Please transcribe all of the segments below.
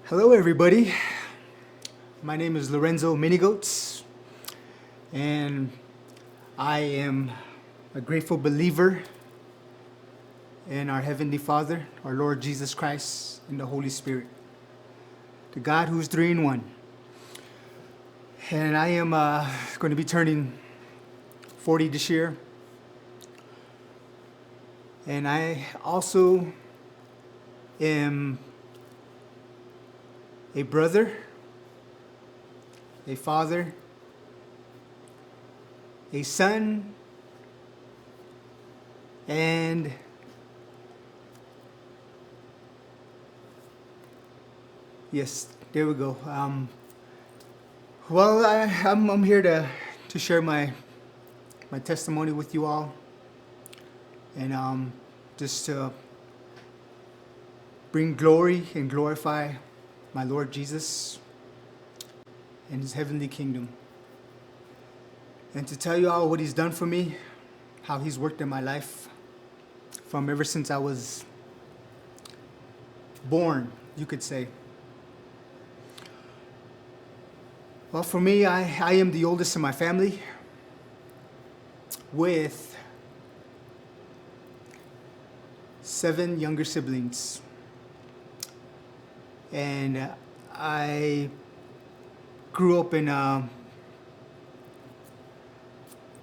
Hello, everybody. My name is Lorenzo M, and I am a grateful believer in our Heavenly Father, our Lord Jesus Christ, and the Holy Spirit, the God who's three in one. And I am going to be turning 40 this year. And I also am a brother, a father, a son, and yes, there we go. I'm here to share my testimony with you all, and just to bring glory and glorify my Lord Jesus and His heavenly kingdom, and to tell you all what He's done for me, how He's worked in my life from ever since I was born, you could say. Well, for me, I am the oldest in my family with 7 younger siblings. And I grew up in a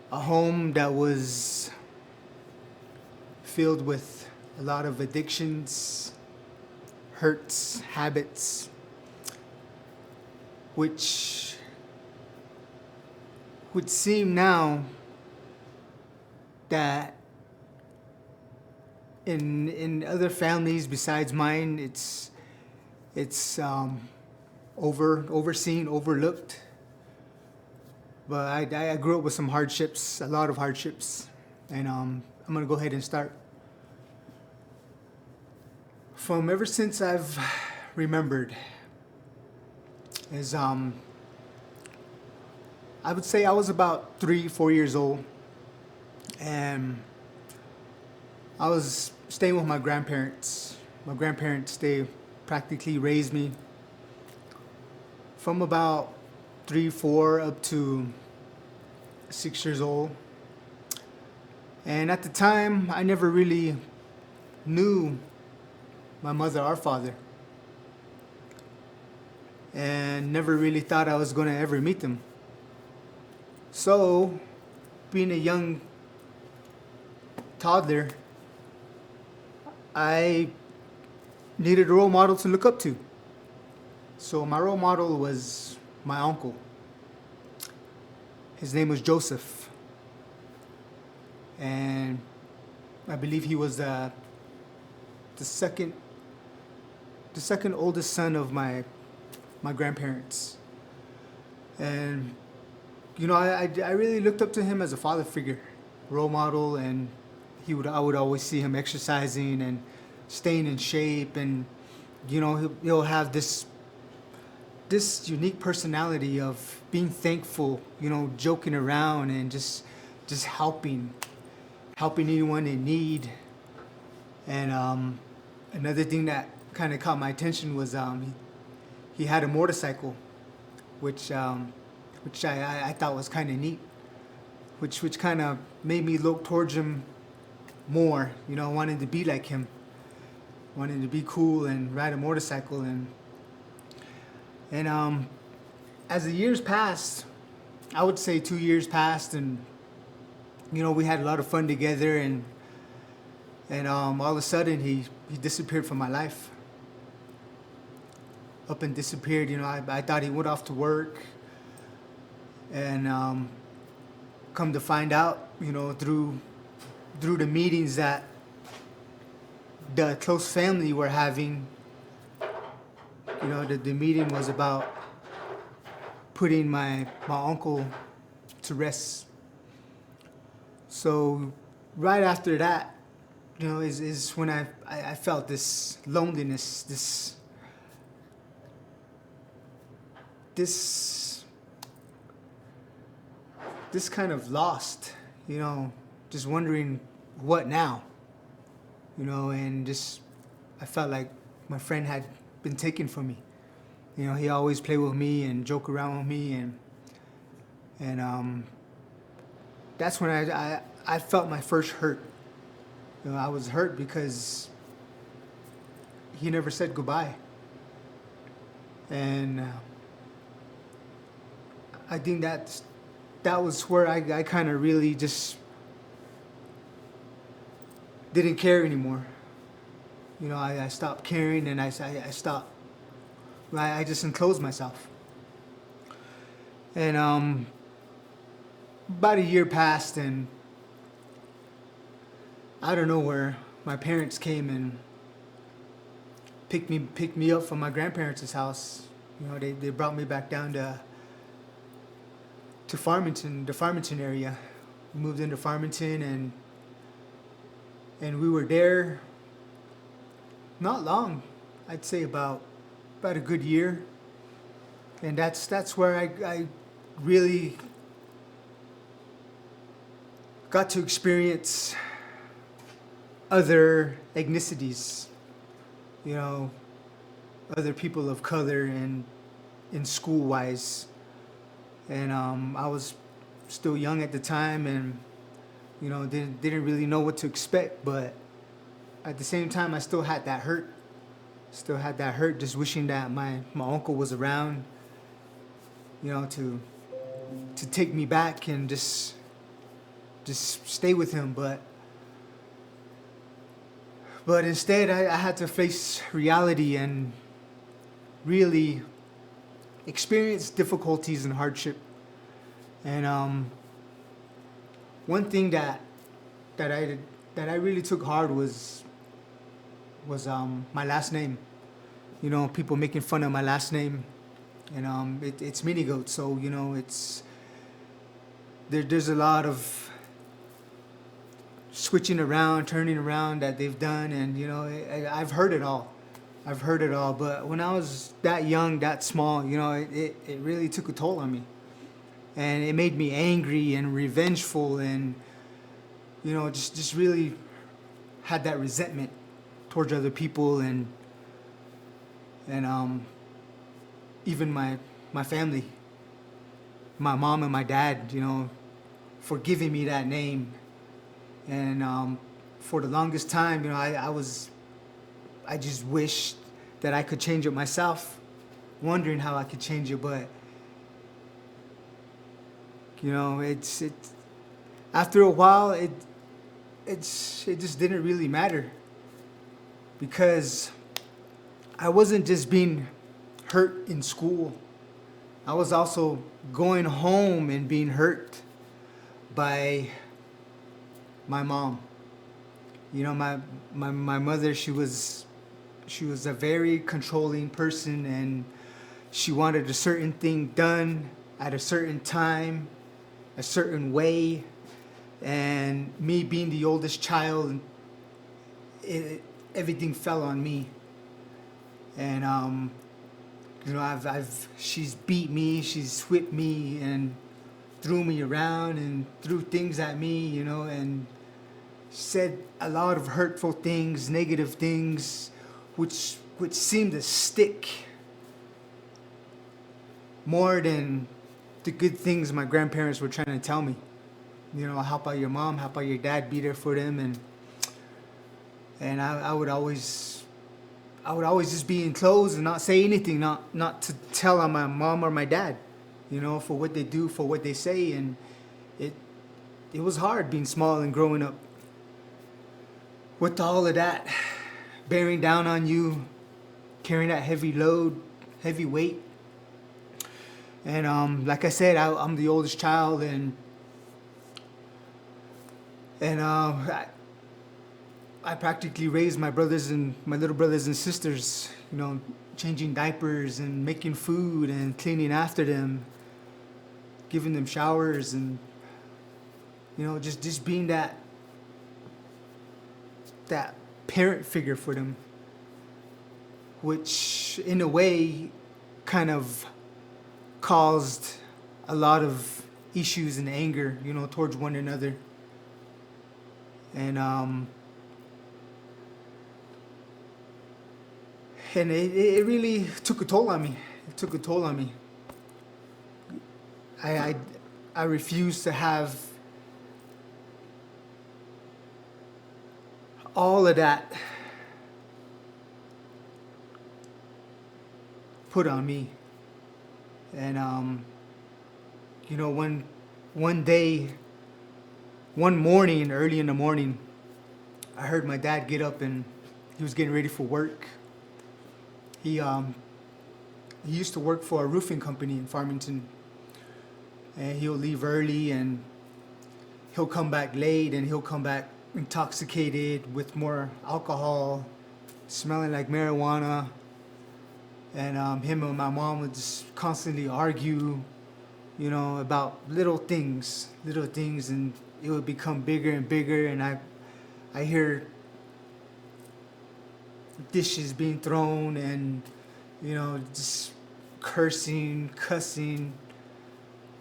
home that was filled with a lot of addictions, hurts, habits, which would seem now that in other families besides mine, it's overseen, overlooked. But I grew up with some hardships, a lot of hardships, and I'm gonna go ahead and start. From ever since I've remembered, is I would say I was about 3-4 years old, and I was staying with my grandparents. My grandparents, they practically raised me from about 3-4 up to 6 years old. And at the time, I never really knew my mother or father, and never really thought I was going to ever meet them. So, being a young toddler, I needed a role model to look up to. So my role model was my uncle. His name was Joseph, and I believe he was the second oldest son of my grandparents. And I really looked up to him as a father figure, role model, and I would always see him exercising and staying in shape, and he'll have this unique personality of being thankful, joking around, and just helping anyone in need. And another thing that kind of caught my attention was he had a motorcycle, which I thought was kind of neat, which kind of made me look towards him more, wanting to be like him, wanting to be cool and ride a motorcycle. And as the years passed, I would say 2 years passed, and we had a lot of fun together, and all of a sudden he disappeared from my life. Up and disappeared. I thought he went off to work, and come to find out, through the meetings that the close family were having, the meeting was about putting my uncle to rest. So right after that, is when I felt this loneliness, this kind of lost, just wondering what now, and just I felt like my friend had been taken from me. You know, he always played with me and joke around with me, and that's when I felt my first hurt. You know, I was hurt because he never said goodbye, and I think that was where I kind of really just didn't care anymore. You know, I stopped caring, and I stopped. I just enclosed myself. And about a year passed, and out of nowhere, my parents came and picked me up from my grandparents' house. You know, they brought me back down to Farmington, the Farmington area. We moved into Farmington, and we were there not long. I'd say about a good year. And that's where I really got to experience other ethnicities, you know, other people of color, and in school wise. And I was still young at the time, and you know, didn't really know what to expect. But at the same time, I still had that hurt. Still had that hurt, just wishing that my uncle was around, you know, to take me back and just stay with him. But instead, I had to face reality and really experience difficulties and hardship. And one thing that I really took hard was my last name. You know, people making fun of my last name, and it's Mini Goat. So you know, there's a lot of switching around, turning around that they've done, and you know, I've heard it all. I've heard it all. But when I was that young, that small, you know, it really took a toll on me, and it made me angry and revengeful, and you know, just really had that resentment towards other people, and even my family, my mom and my dad, you know, for giving me that name. And for the longest time, you know, I just wished that I could change it myself, wondering how I could change it. But you know, it's after a while, it just didn't really matter, because I wasn't just being hurt in school. I was also going home and being hurt by my mom. You know, my mother, she was a very controlling person, and she wanted a certain thing done at a certain time, a certain way. And me being the oldest child, everything fell on me. And you know, she's beat me, she's whipped me, and threw me around and threw things at me, you know, and said a lot of hurtful things, negative things, which seemed to stick more than the good things my grandparents were trying to tell me. You know, help out your mom, help out your dad, be there for them, and I would always just be enclosed and not say anything, not to tell on my mom or my dad, you know, for what they do, for what they say. And it was hard being small and growing up with all of that bearing down on you, carrying that heavy load, heavy weight. And like I said, I'm the oldest child, and I practically raised my little brothers and sisters, you know, changing diapers and making food and cleaning after them, giving them showers, and you know, just being that parent figure for them, which in a way kind of caused a lot of issues and anger, you know, towards one another. And And it really took a toll on me. It took a toll on me. I, I, I refused to have all of that put on me. And one day, one morning, early in the morning, I heard my dad get up and he was getting ready for work. He used to work for a roofing company in Farmington, and he'll leave early and he'll come back late, and he'll come back intoxicated with more alcohol, smelling like marijuana. And him and my mom would just constantly argue, about little things, and it would become bigger and bigger. And I hear dishes being thrown, and just cussing.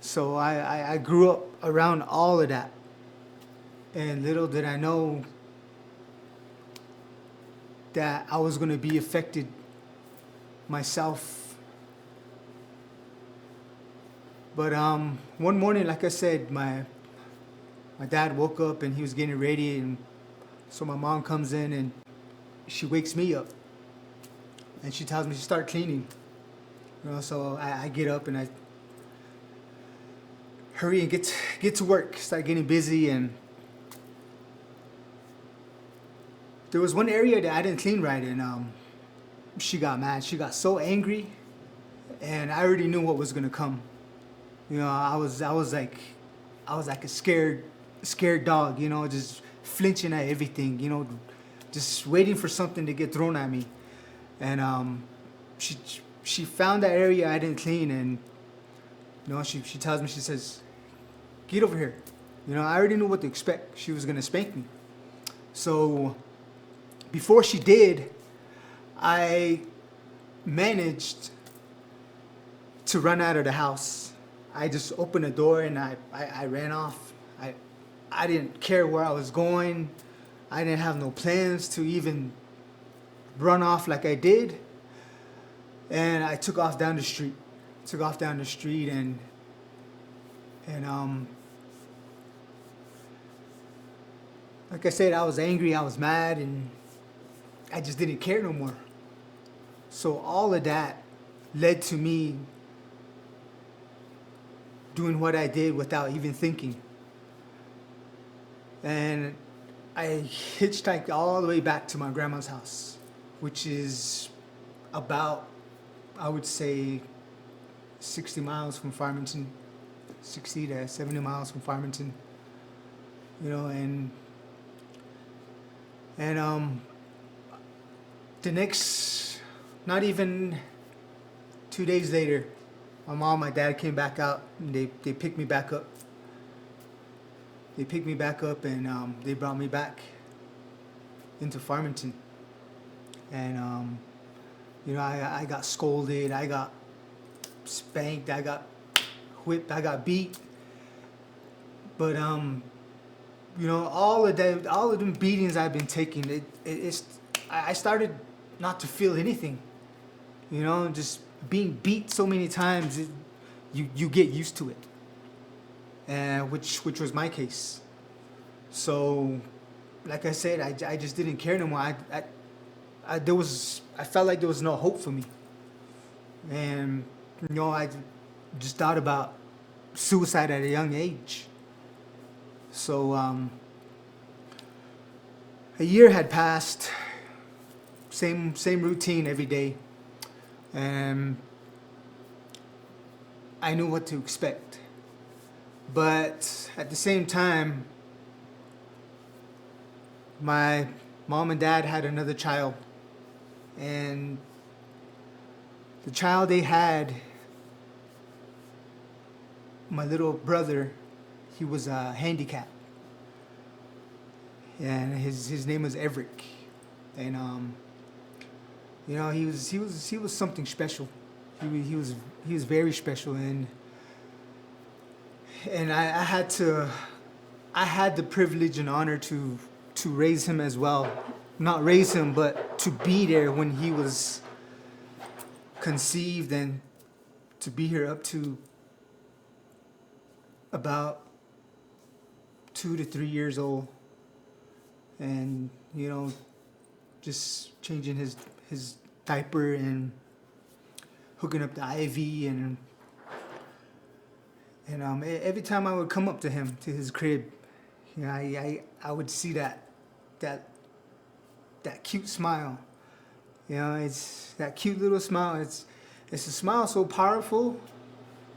So I grew up around all of that, and little did I know that I was going to be affected myself. But one morning, like I said, my dad woke up and he was getting ready, and so my mom comes in and she wakes me up, and she tells me to start cleaning. So I get up and I hurry and get to work, start getting busy. And there was one area that I didn't clean right, and she got mad. She got so angry, and I already knew what was gonna come. I was like a scared dog, just flinching at everything, just waiting for something to get thrown at me. And she found that area I didn't clean, and she tells me, she says, "Get over here." I already knew what to expect. She was gonna spank me. So before she did, I managed to run out of the house. I just opened the door and I ran off. I didn't care where I was going. I didn't have no plans to even run off like I did. And I took off down the street. And like I said, I was angry, I was mad, and I just didn't care no more. So all of that led to me doing what I did without even thinking. And I hitchhiked all the way back to my grandma's house, which is about, I would say, 60 miles from Farmington, 60 to 70 miles from Farmington, and the next, not even 2 days later, my mom and my dad came back out, and they picked me back up. And they brought me back into Farmington. And I got scolded, I got spanked, I got whipped, I got beat. But all of them beatings I've been taking, I started not to feel anything. Just being beat so many times, you get used to it, which was my case. So, like I said, I just didn't care no more. I felt like there was no hope for me, and I just thought about suicide at a young age. So a year had passed, same routine every day, and I knew what to expect. But at the same time, my mom and dad had another child, and the child they had, my little brother, he was handicapped, and his name was Everett, and he was something special. He was very special, and I had the privilege and honor to raise him as well. Not raise him, but to be there when he was conceived and to be here up to about 2 to 3 years old, and just changing his diaper and hooking up the IV, and every time I would come up to him, to his crib, I would see that cute smile. It's that cute little smile. It's a smile so powerful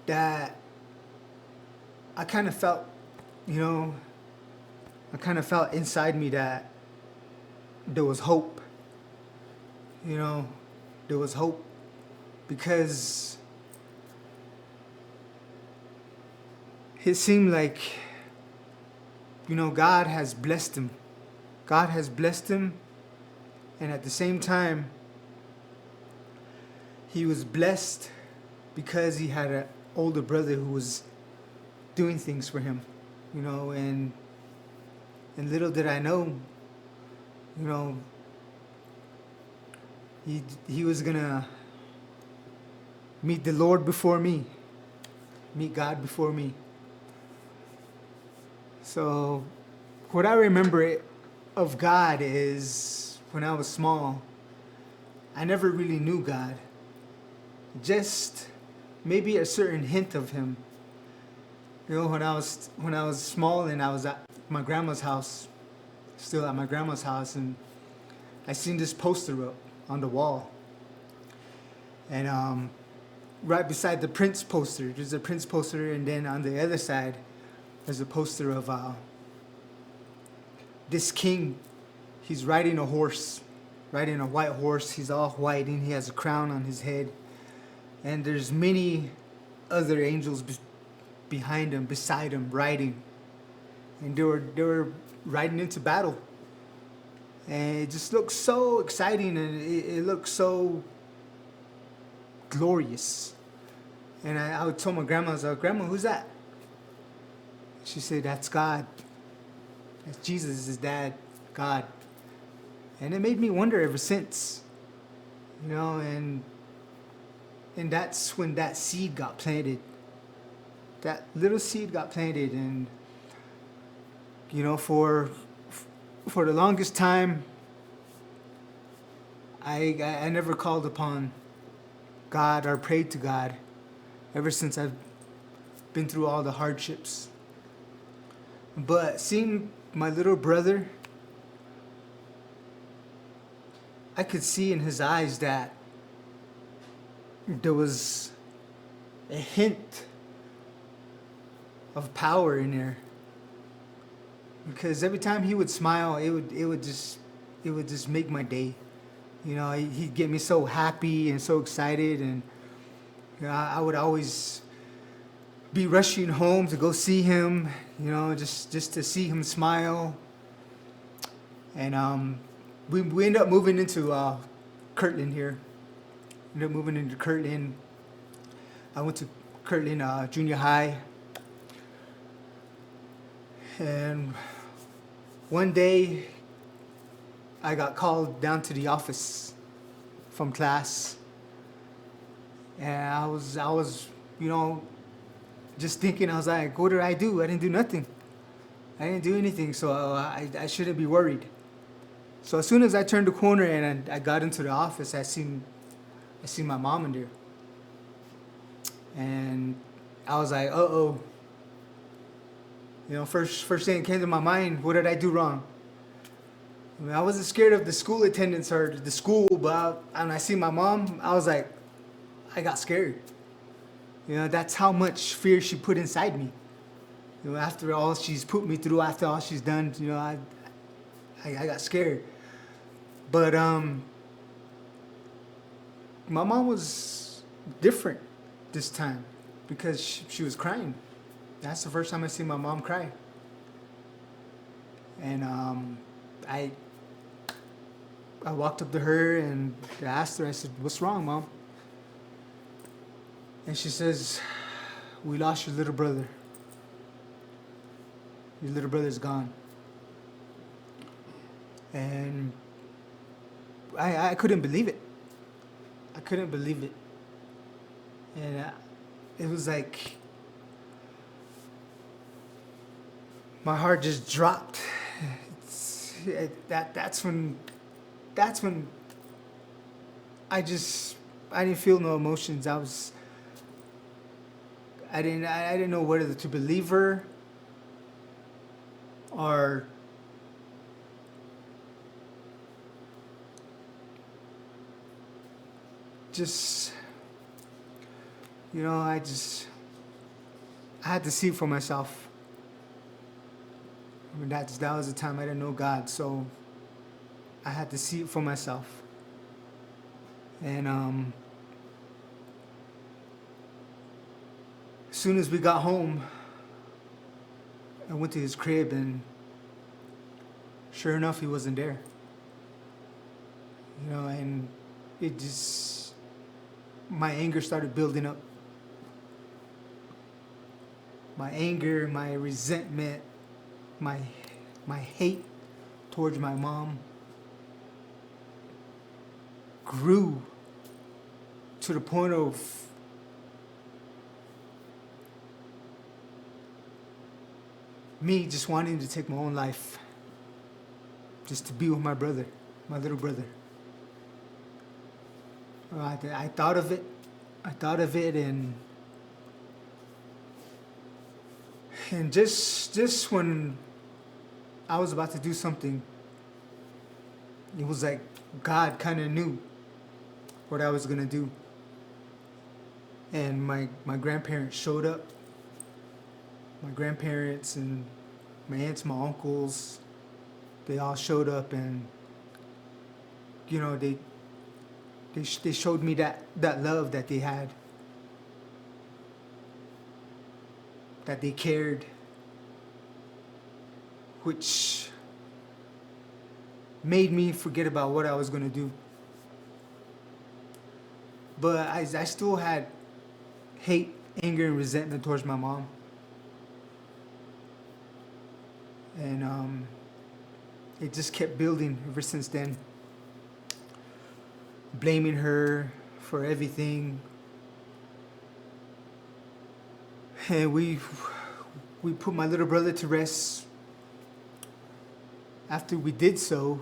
that I kind of felt, inside me that there was hope. There was hope because it seemed like, God has blessed him. God has blessed him, and at the same time, he was blessed because he had an older brother who was doing things for him, and little did I know, he was gonna meet the Lord before me, meet God before me. So, what I remember of God is when I was small, I never really knew God. Just maybe a certain hint of him. When I was small and I was at my grandma's house, still at my grandma's house, and I seen this poster up on the wall. And right beside the Prince poster, there's a Prince poster, and then on the other side, there's a poster of this king. He's riding a horse, riding a white horse. He's all white, and he has a crown on his head. And there's many other angels behind him, beside him, riding. And they were riding into battle. And it just looked so exciting, and it looked so glorious. And I would tell my grandma, I was like, Grandma, who's that? She said, that's God. That's Jesus, his dad, God. And it made me wonder ever since. And that's when that seed got planted. That little seed got planted, and for the longest time, I never called upon God or prayed to God ever since I've been through all the hardships. But seeing my little brother, I could see in his eyes that there was a hint of power in there, because every time he would smile, it would just make my day. He'd get me so happy and so excited, and I would always be rushing home to go see him, just to see him smile. And we ended up moving into Kirtland here. Ended up moving into Kirtland. I went to Kirtland Junior High. And one day, I got called down to the office from class. And I was, just thinking, I was like, what did I do? I didn't do nothing. I didn't do anything, so I shouldn't be worried. So as soon as I turned the corner and I got into the office, I seen my mom in there. And I was like, uh-oh. First thing that came to my mind, what did I do wrong? I wasn't scared of the school attendance or the school, but when I see my mom, I was like, I got scared. That's how much fear she put inside me. After all she's put me through, after all she's done, I got scared. But my mom was different this time because she was crying. That's the first time I seen my mom cry. And I walked up to her and I asked her, I said, what's wrong, Mom? And she says, we lost your little brother. Your little brother's gone. And I couldn't believe it. I couldn't believe it. And it was like my heart just dropped. That's when I just I didn't feel no emotions. I didn't know whether to believe her or just, I had to see it for myself. I mean, that was the time I didn't know God, so I had to see it for myself. And as soon as we got home, I went to his crib, and sure enough, he wasn't there. And it just, my anger started building up. My anger, my resentment, my hate towards my mom grew to the point of me just wanting to take my own life, just to be with my brother, my little brother. I thought of it, and just when I was about to do something, it was like God kind of knew what I was gonna do. And my grandparents showed up. My grandparents and my aunts, my uncles, they all showed up, and they showed me that love that they had, that they cared, which made me forget about what I was gonna do. But I still had hate, anger, and resentment towards my mom. And it just kept building ever since then. Blaming her for everything. And we put my little brother to rest. After we did so,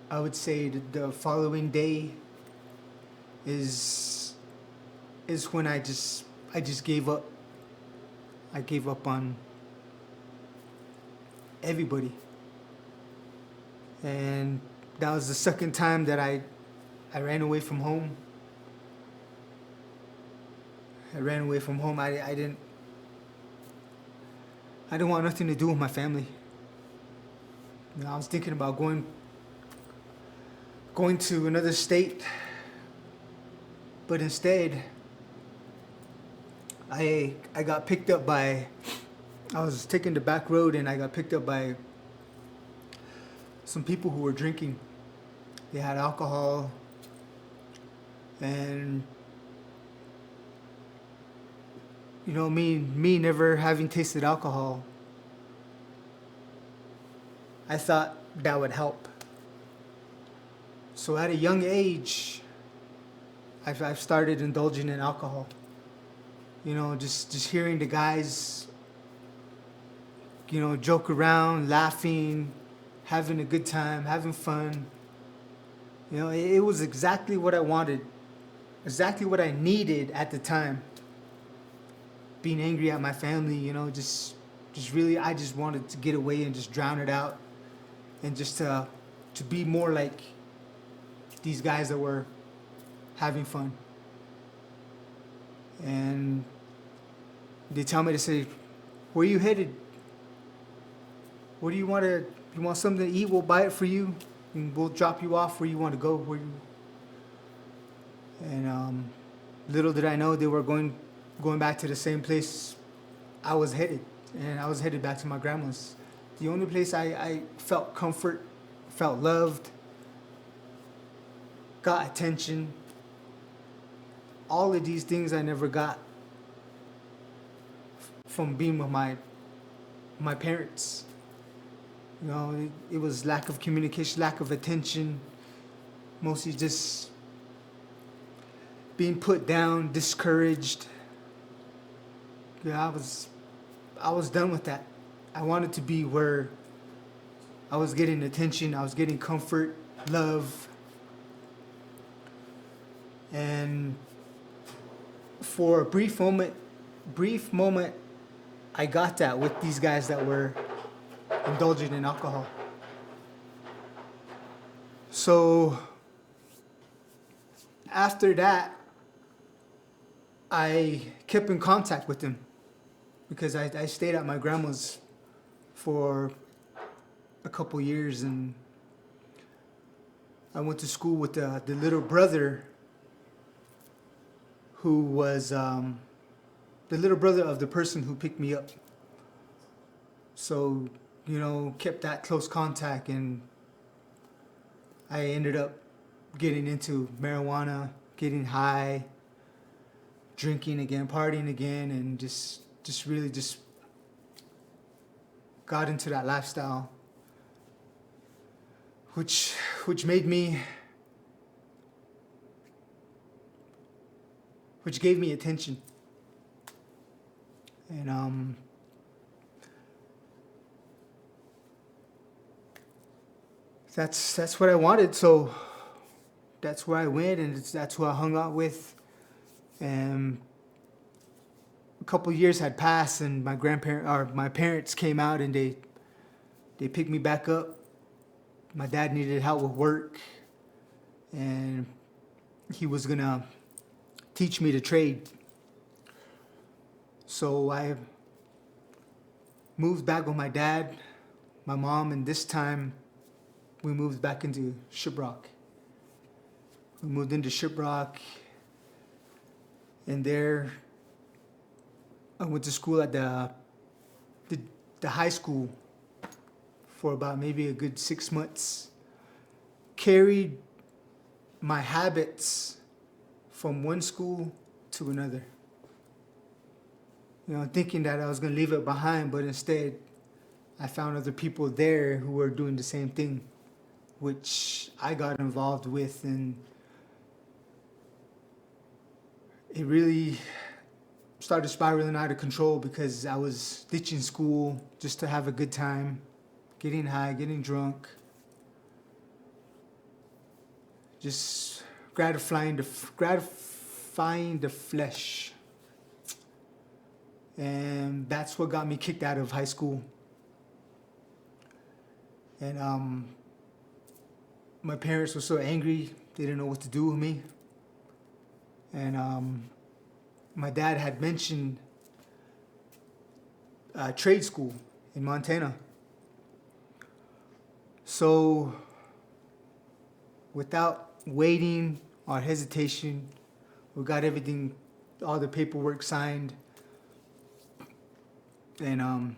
I would say that the following day is when I just gave up. I gave up on everybody. And that was the second time that I ran away from home. I ran away from home. I didn't want nothing to do with my family. I was thinking about going to another state, but instead I got picked up by, I was taking the back road, and I got picked up by some people who were drinking. They had alcohol, and me never having tasted alcohol, I thought that would help. So at a young age, I've started indulging in alcohol. Just hearing the guys, joke around, laughing, having a good time, having fun. It was exactly what I wanted, exactly what I needed at the time. Being angry at my family, just really, I just wanted to get away and just drown it out, and just to be more like these guys that were having fun. And they tell me to say, "Where are you headed? What do you want to? You want something to eat? We'll buy it for you, and we'll drop you off where you want to go." And little did I know they were going back to the same place I was headed, and I was headed back to my grandma's. The only place I felt comfort, felt loved, got attention. All of these things I never got from being with my parents. It was lack of communication, lack of attention, mostly just being put down, discouraged. Yeah, I was done with that. I wanted to be where I was getting attention, I was getting comfort, love, and for a brief moment, I got that with these guys that were indulging in alcohol. So after that, I kept in contact with them because I stayed at my grandma's for a couple years, and I went to school with the little brother who was the little brother of the person who picked me up. So, kept that close contact, and I ended up getting into marijuana, getting high, drinking again, partying again, and just really just got into that lifestyle, which made me, which gave me attention. And that's what I wanted. So that's where I went, and that's who I hung out with. And a couple years had passed, and my parents came out, and they picked me back up. My dad needed help with work, and he was gonna teach me to trade. So I moved back with my dad, my mom, and this time we moved back into Shiprock. We moved into Shiprock, and there I went to school at the high school for about maybe a good 6 months. Carried my habits from one school to another. Thinking that I was going to leave it behind, but instead I found other people there who were doing the same thing, which I got involved with, and it really started spiraling out of control because I was ditching school just to have a good time, getting high, getting drunk, just gratifying the flesh. And that's what got me kicked out of high school. And my parents were so angry, they didn't know what to do with me. And my dad had mentioned trade school in Montana. So without waiting or hesitation, we got everything, all the paperwork signed. And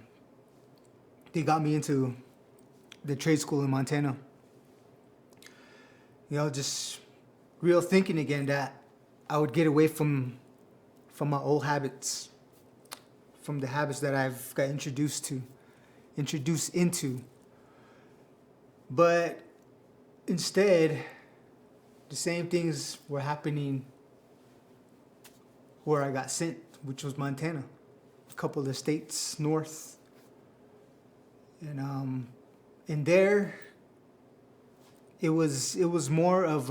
they got me into the trade school in Montana. Just real thinking again that I would get away from my old habits, from the habits that I've got introduced into. But instead, the same things were happening where I got sent, which was Montana, a couple of states north. And in there, it was more of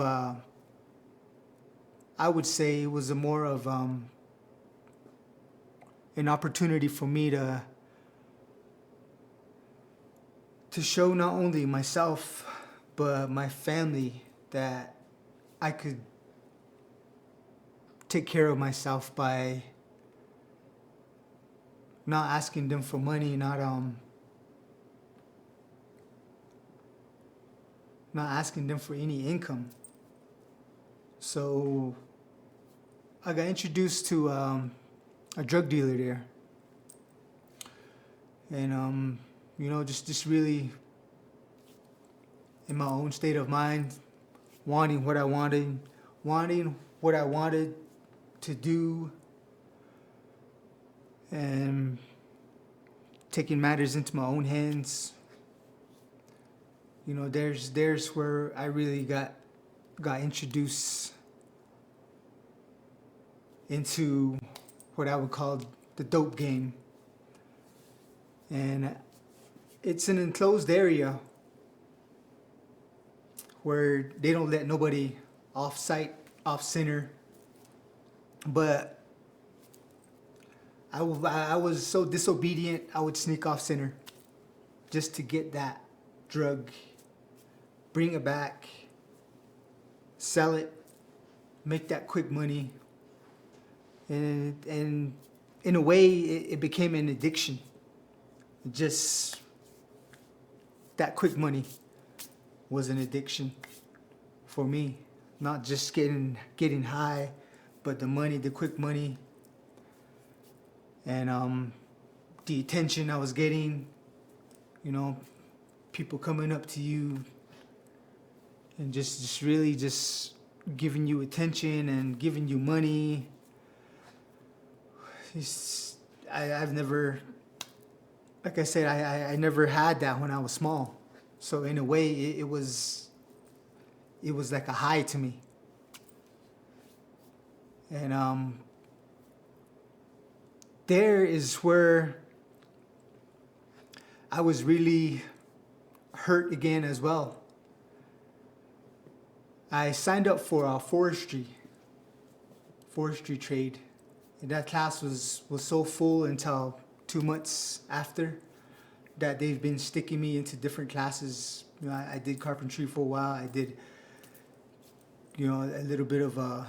I would say it was more of an opportunity for me to show not only myself but my family that I could take care of myself by not asking them for money, not asking them for any income. So I got introduced to a drug dealer there, and just really in my own state of mind, wanting what I wanted to do, and taking matters into my own hands. There's where I really got introduced into what I would call the dope game. And it's an enclosed area where they don't let nobody off site, off center. But I was so disobedient, I would sneak off center just to get that drug, bring it back, sell it, make that quick money. And in a way, it became an addiction. Just that quick money was an addiction for me. Not just getting high, but the money, the quick money, and the attention I was getting. You know, people coming up to you and just really just giving you attention and giving you money. I've never, like I said, I never had that when I was small. So in a way, it was like a high to me. And there is where I was really hurt again as well. I signed up for a forestry trade. And that class was so full until 2 months after that they've been sticking me into different classes. You know, I did carpentry for a while. I did, you know, a little bit of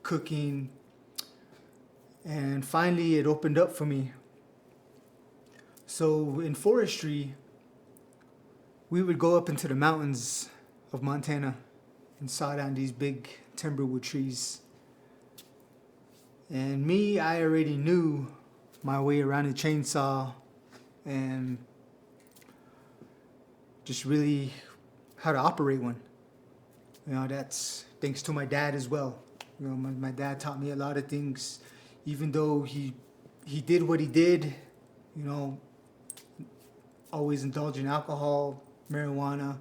cooking. And finally it opened up for me. So in forestry, we would go up into the mountains of Montana and saw down these big timberwood trees. And me, I already knew my way around a chainsaw and just really how to operate one. You know, that's thanks to my dad as well. You know, my dad taught me a lot of things, even though he did what he did, you know, always indulged in alcohol, marijuana,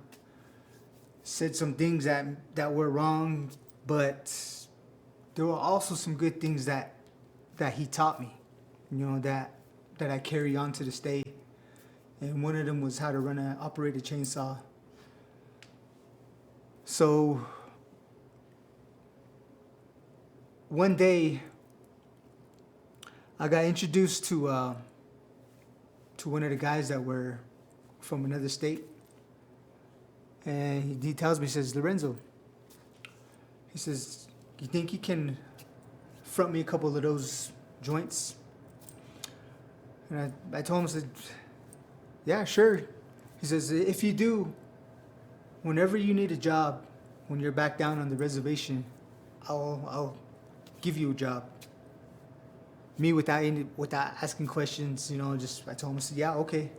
said some things that were wrong, but there were also some good things that he taught me, you know, that I carry on to this day. And one of them was how to operate a chainsaw. So one day I got introduced to one of the guys that were from another state. And he tells me, he says, Lorenzo, he says, you think you can front me a couple of those joints? And I told him, I said, yeah, sure. He says, if you do, whenever you need a job, when you're back down on the reservation, I'll give you a job. Me without asking questions, you know, just I told him, I said, yeah, okay.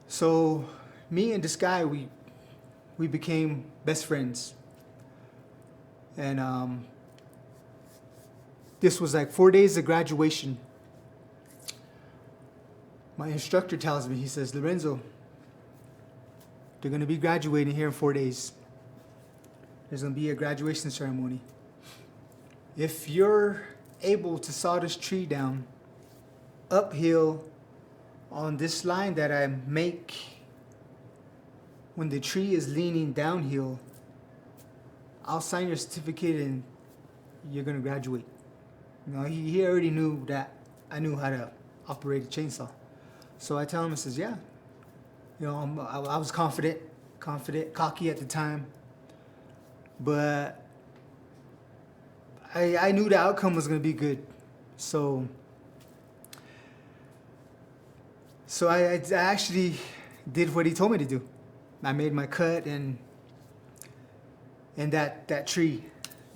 So me and this guy, we became best friends. And this was like 4 days of graduation. My instructor tells me, he says, Lorenzo, they're going to be graduating here in 4 days. There's going to be a graduation ceremony. If you're able to saw this tree down uphill on this line that I make when the tree is leaning downhill, I'll sign your certificate and you're going to graduate. You know, he already knew that I knew how to operate a chainsaw. So I tell him, I says, yeah. You know, I was confident, cocky at the time. But I knew the outcome was going to be good. So I actually did what he told me to do. I made my cut, and that tree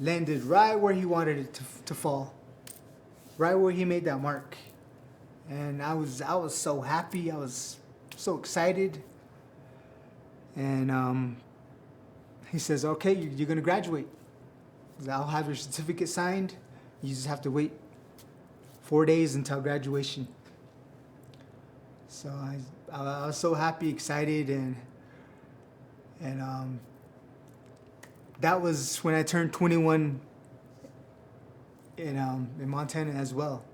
landed right where he wanted it to fall, right where he made that mark. And I was so happy. I was so excited. And he says, okay, you're going to graduate. I'll have your certificate signed. You just have to wait 4 days until graduation. So I was so happy, excited, and that was when I turned 21 in Montana as well.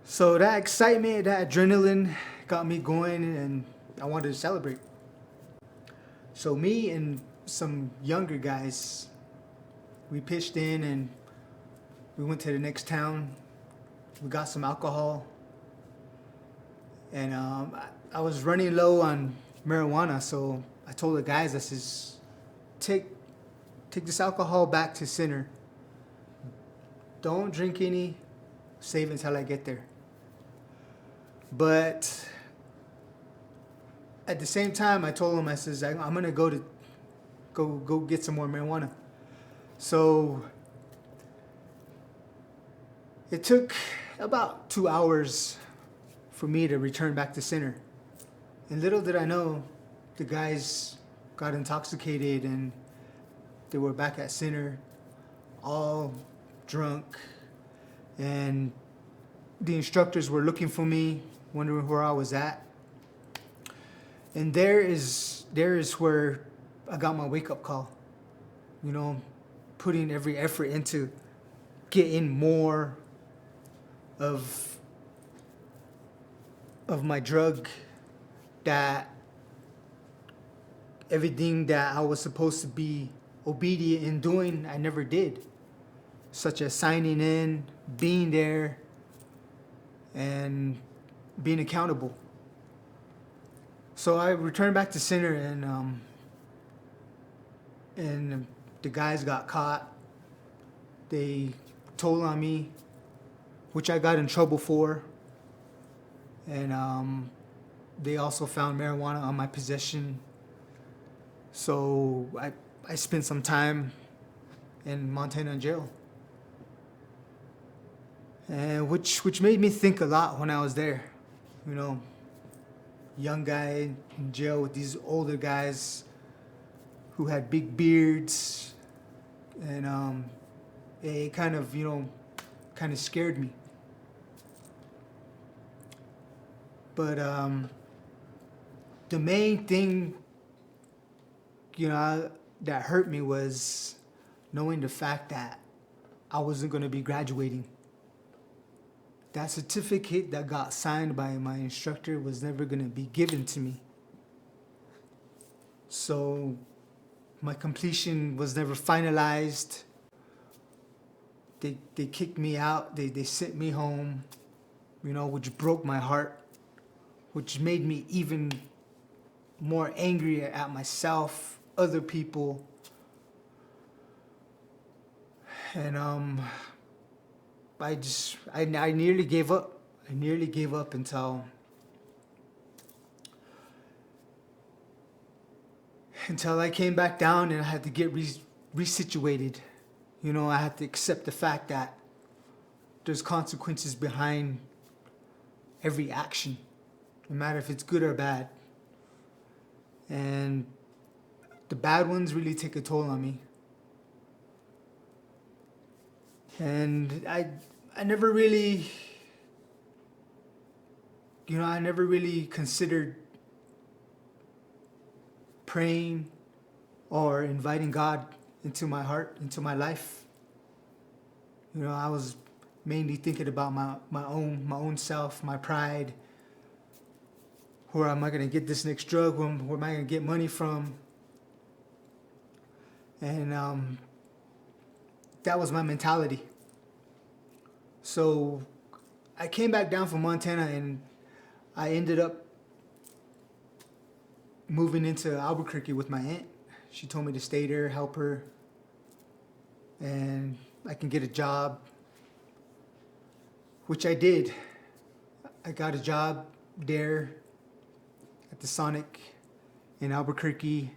So that excitement, that adrenaline got me going, and I wanted to celebrate. So me and some younger guys, we pitched in and we went to the next town. We got some alcohol, and I was running low on marijuana, so I told the guys, I says, take this alcohol back to Center. Don't drink any. Save until I get there. But at the same time, I told him, I says, I'm gonna go get some more marijuana. So it took about 2 hours for me to return back to Center. And little did I know, the guys got intoxicated and they were back at Center, all drunk, and the instructors were looking for me, wondering where I was at. And there is where I got my wake-up call. You know, putting every effort into getting more of my drug, that everything that I was supposed to be obedient in doing, I never did. Such as signing in, being there, and being accountable. So I returned back to Center, and the guys got caught. They told on me, which I got in trouble for. And they also found marijuana on my possession. So I spent some time in Montana jail. And which made me think a lot when I was there. You know, young guy in jail with these older guys who had big beards, and it kind of, kind of scared me. But the main thing, that hurt me was knowing the fact that I wasn't going to be graduating. That certificate that got signed by my instructor was never going to be given to me. So my completion was never finalized. They kicked me out. They sent me home, which broke my heart, which made me even more angry at myself, other people. And I nearly gave up. I nearly gave up until I came back down and I had to get resituated. I had to accept the fact that there's consequences behind every action, no matter if it's good or bad. And the bad ones really take a toll on me. And I never really, considered praying or inviting God into my heart, into my life. I was mainly thinking about my own self, my pride. Where am I going to get this next drug? Where am I going to get money from? And that was my mentality. So I came back down from Montana and I ended up moving into Albuquerque with my aunt. She told me to stay there, help her, and I can get a job, which I did. I got a job there at the Sonic in Albuquerque,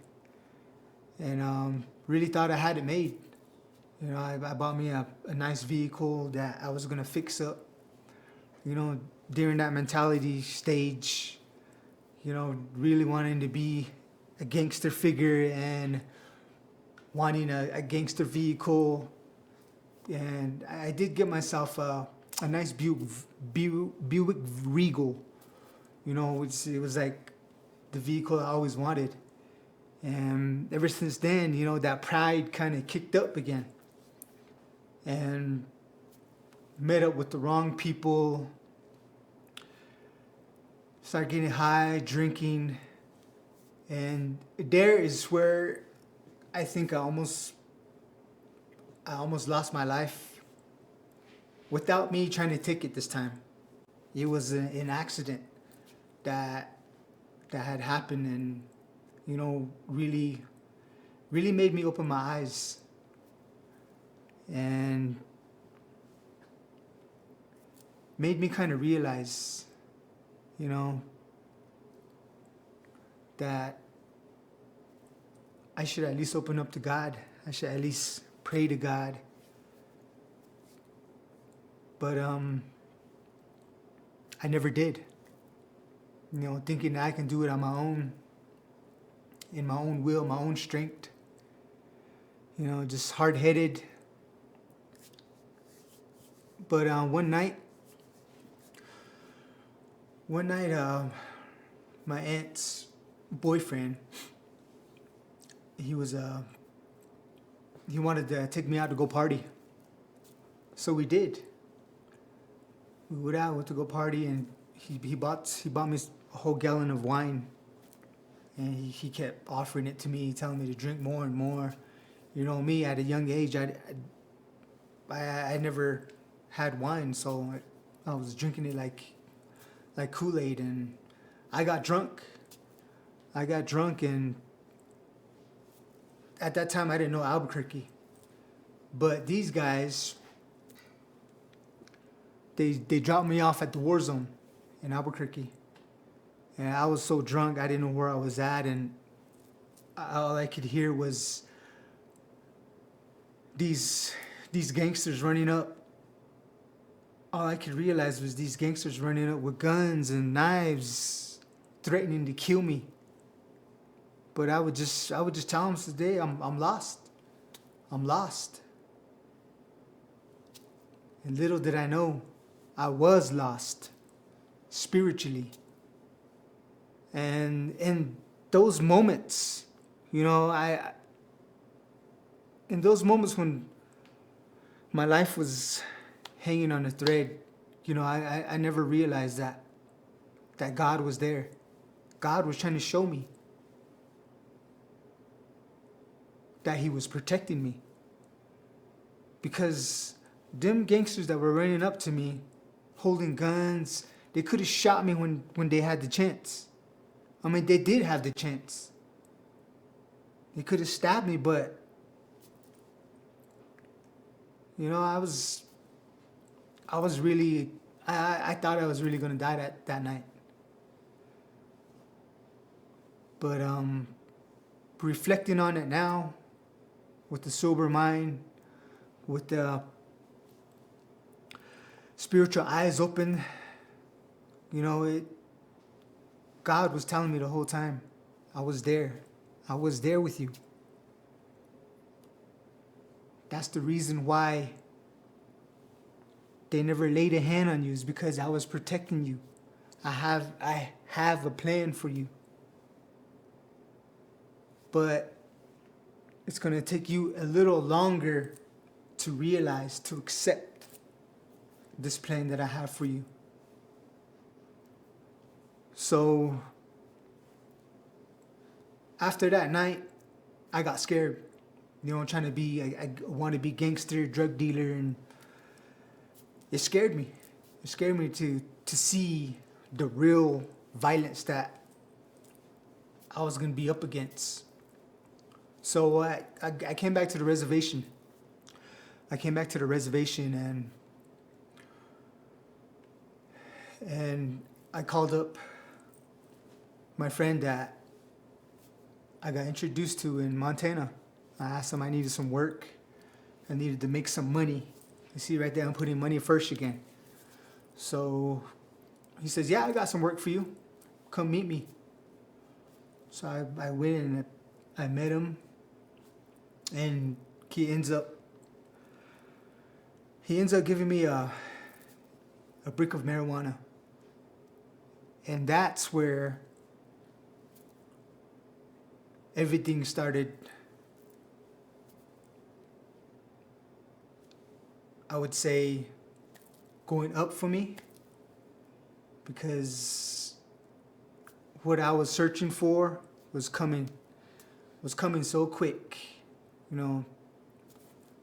and really thought I had it made. I bought me a nice vehicle that I was gonna fix up. During that mentality stage, really wanting to be a gangster figure and wanting a gangster vehicle. And I did get myself a nice Buick Regal, which it was like the vehicle I always wanted. And ever since then, that pride kind of kicked up again. and met up with the wrong people, started getting high, drinking, and there is where I think I almost lost my life without me trying to take it this time. It was an accident that had happened, and really made me open my eyes and made me kind of realize, that I should at least open up to God. I should at least pray to God. But I never did. Thinking that I can do it on my own, in my own will, my own strength. Just hard-headed. But one night, my aunt's boyfriend, he wanted to take me out to go party. So we did. We went to go party, and he bought me a whole gallon of wine, and he kept offering it to me, telling me to drink more and more. Me at a young age, I never had wine, so I was drinking it like Kool-Aid, and I got drunk, and at that time I didn't know Albuquerque, but these guys, they dropped me off at the war zone in Albuquerque, and I was so drunk I didn't know where I was at, and all I could hear was these gangsters running up. All I could realize was these gangsters running up with guns and knives, threatening to kill me. But I would just tell them today, I'm lost. I'm lost. And little did I know, I was lost spiritually. And in those moments, in those moments when my life was hanging on a thread, I never realized that God was there. God was trying to show me that he was protecting me. Because them gangsters that were running up to me, holding guns, they could have shot me when they had the chance. I mean, they did have the chance. They could have stabbed me, but I thought I was really gonna die that night. But reflecting on it now, with the sober mind, with the spiritual eyes open, God was telling me the whole time, I was there. I was there with you. That's the reason why they never laid a hand on you, is because I was protecting you. I have a plan for you. But it's going to take you a little longer to realize, to accept this plan that I have for you. So after that night, I got scared. Trying to be, I want to be gangster, drug dealer, and it scared me. It scared me to see the real violence that I was going to be up against. So I came back to the reservation. And I called up my friend that I got introduced to in Montana. I asked him I needed some work. I needed to make some money. You see right there, I'm putting money first again. So he says, yeah, I got some work for you. Come meet me. So I went and I met him. And he ends up giving me a brick of marijuana. And that's where everything started I would say, going up for me, because what I was searching for was coming so quick. You know,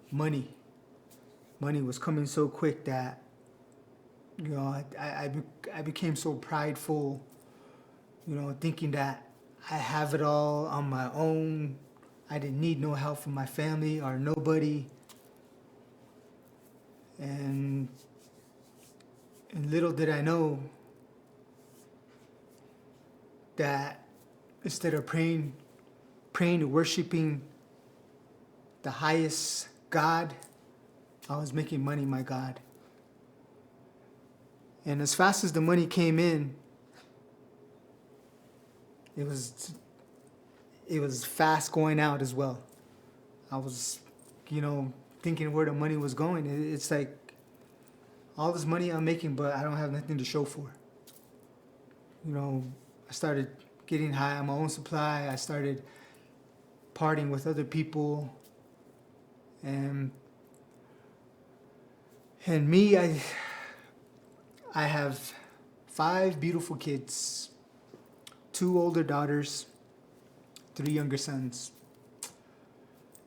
money was coming so quick that, you know, I became so prideful, you know, thinking that I have it all on my own. I didn't need no help from my family or nobody. And little did I know that instead of praying and worshiping the highest God, I was making money my God. And as fast as the money came in, it was fast going out as well. I was, you know, thinking where the money was going. It's like all this money I'm making, but I don't have nothing to show for. You know, I started getting high on my own supply. I started partying with other people, and me, I have 5 beautiful kids, 2 older daughters, 3 younger sons.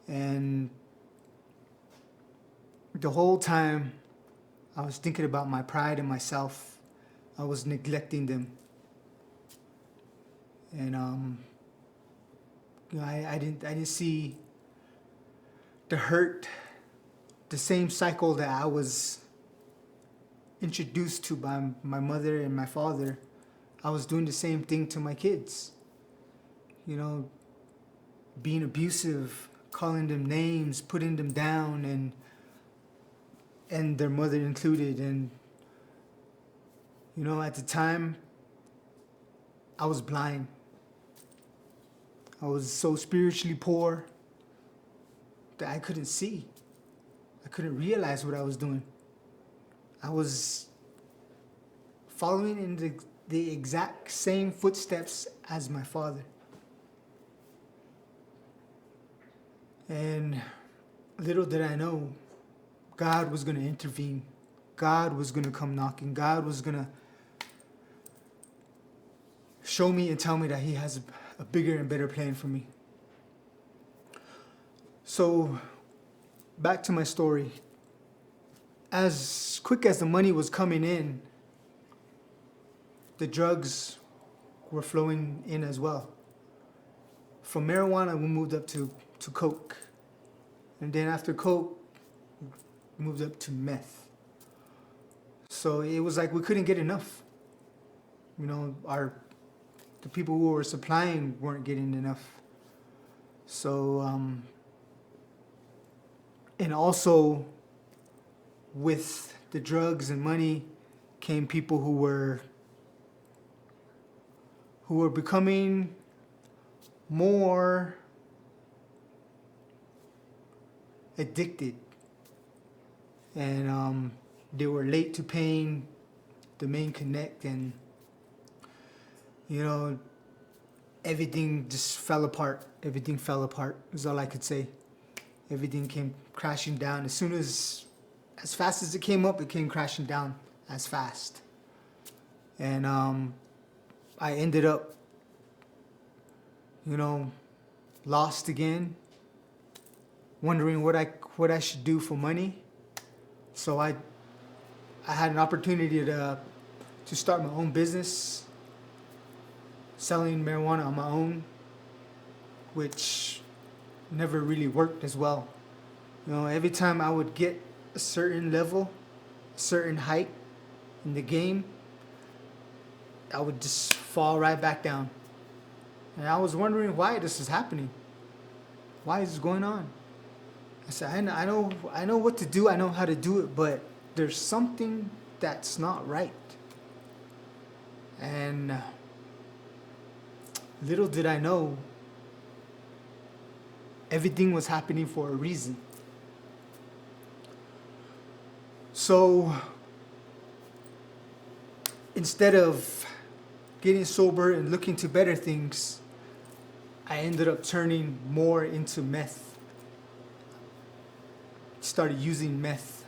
And the whole time I was thinking about my pride and myself. I was neglecting them. And you know, I didn't see the hurt, the same cycle that I was introduced to by my mother and my father. I was doing the same thing to my kids. You know, being abusive, calling them names, putting them down, and their mother included. And you know, at the time, I was blind. I was so spiritually poor that I couldn't see. I couldn't realize what I was doing. I was following in the exact same footsteps as my father. And little did I know, God was going to intervene. God was going to come knocking. God was going to show me and tell me that He has a bigger and better plan for me. So, back to my story. As quick as the money was coming in, the drugs were flowing in as well. From marijuana, we moved up to coke. And then after coke, we moved up to meth. So it was like we couldn't get enough. You know, the people who were supplying weren't getting enough. So, and also with the drugs and money came people who were becoming more addicted, and they were late to paying the main connect, and you know, everything just fell apart. Everything fell apart is all I could say. Everything came crashing down. As fast as it came up, it came crashing down as fast. And I ended up, you know, lost again, wondering what I should do for money. So I had an opportunity to start my own business, selling marijuana on my own, which never really worked as well. You know, every time I would get a certain level, a certain height in the game, I would just fall right back down. And I was wondering why this is happening. Why is this going on? I said, I know what to do. I know how to do it, but there's something that's not right. And little did I know, everything was happening for a reason. So instead of getting sober and looking to better things, I ended up turning more into meth. Started using meth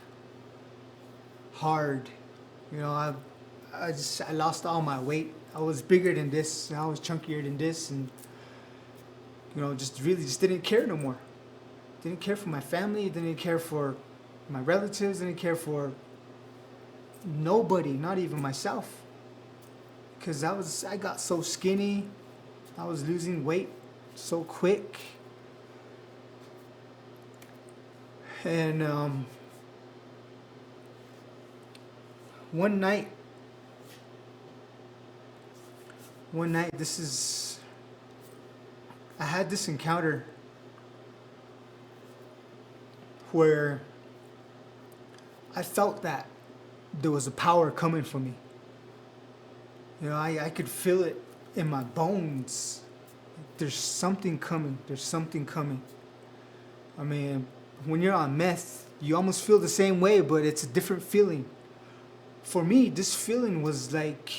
hard. You know, I lost all my weight. I was bigger than this, and I was chunkier than this, and just really just didn't care no more. Didn't care for my family. Didn't care for my relatives. Didn't care for nobody, not even myself. Because I got so skinny. I was losing weight so quick. And one night, I had this encounter where I felt that there was a power coming for me. I could feel it in my bones. There's something coming. There's something coming. I mean, when you're on meth, you almost feel the same way, but it's a different feeling. For me, this feeling was like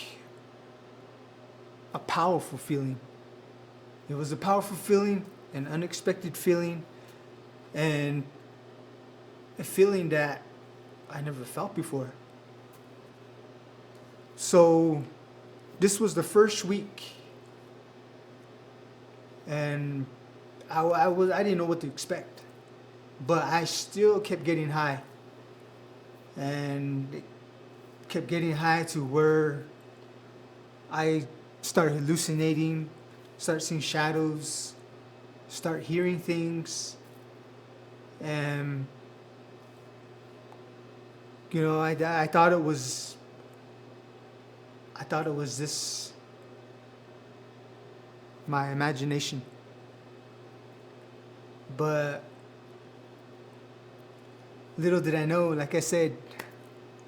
a powerful feeling. It was a powerful feeling, an unexpected feeling, and a feeling that I never felt before. So this was the first week, and I didn't know what to expect, but I still kept getting high, and it kept getting high to where I started hallucinating, start seeing shadows, start hearing things, and I thought it was this, my imagination. But little did I know, like I said,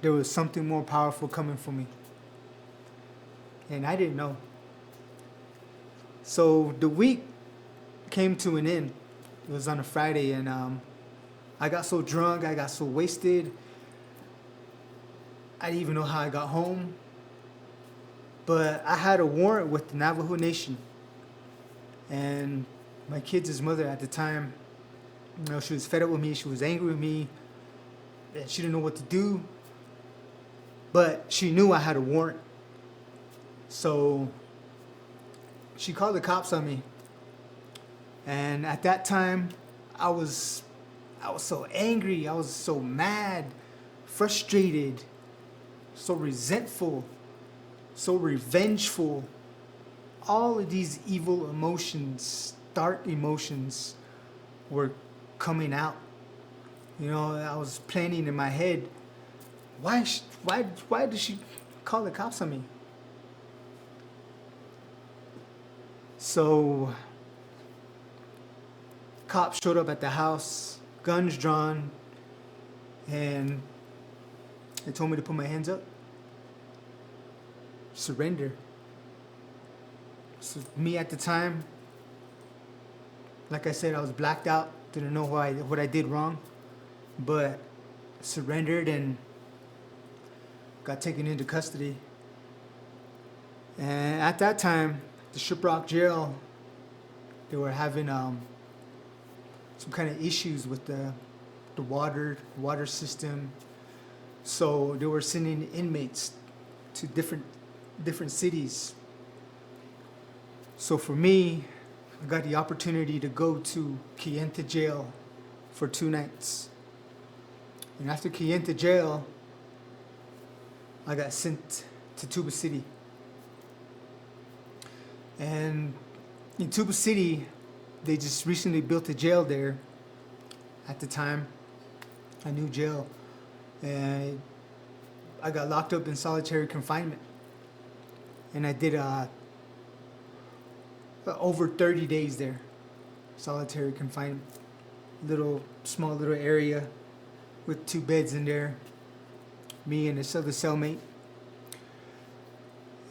there was something more powerful coming for me. And I didn't know. So the week came to an end. It was on a Friday, and I got so drunk, I got so wasted. I didn't even know how I got home. But I had a warrant with the Navajo Nation. And my kids' mother at the time, she was fed up with me, she was angry with me, and she didn't know what to do. But she knew I had a warrant. So she called the cops on me. And at that time, I was so angry, I was so mad, frustrated, so resentful, so revengeful. All of these evil emotions, dark emotions, were coming out. I was planning in my head, why did she call the cops on me? So cops showed up at the house, guns drawn, and they told me to put my hands up, surrender. So me at the time, like I said, I was blacked out, didn't know what I did wrong, but surrendered and got taken into custody. And at that time, the Shiprock jail, they were having some kind of issues with the water system. So they were sending inmates to different cities. So for me, I got the opportunity to go to Kayenta jail for 2 nights. And after Kayenta jail, I got sent to Tuba City. And in Tuba City, they just recently built a jail there. At the time, a new jail. And I got locked up in solitary confinement. And I did over 30 days there. Solitary confinement. Small little area with 2 beds in there. Me and this other cellmate.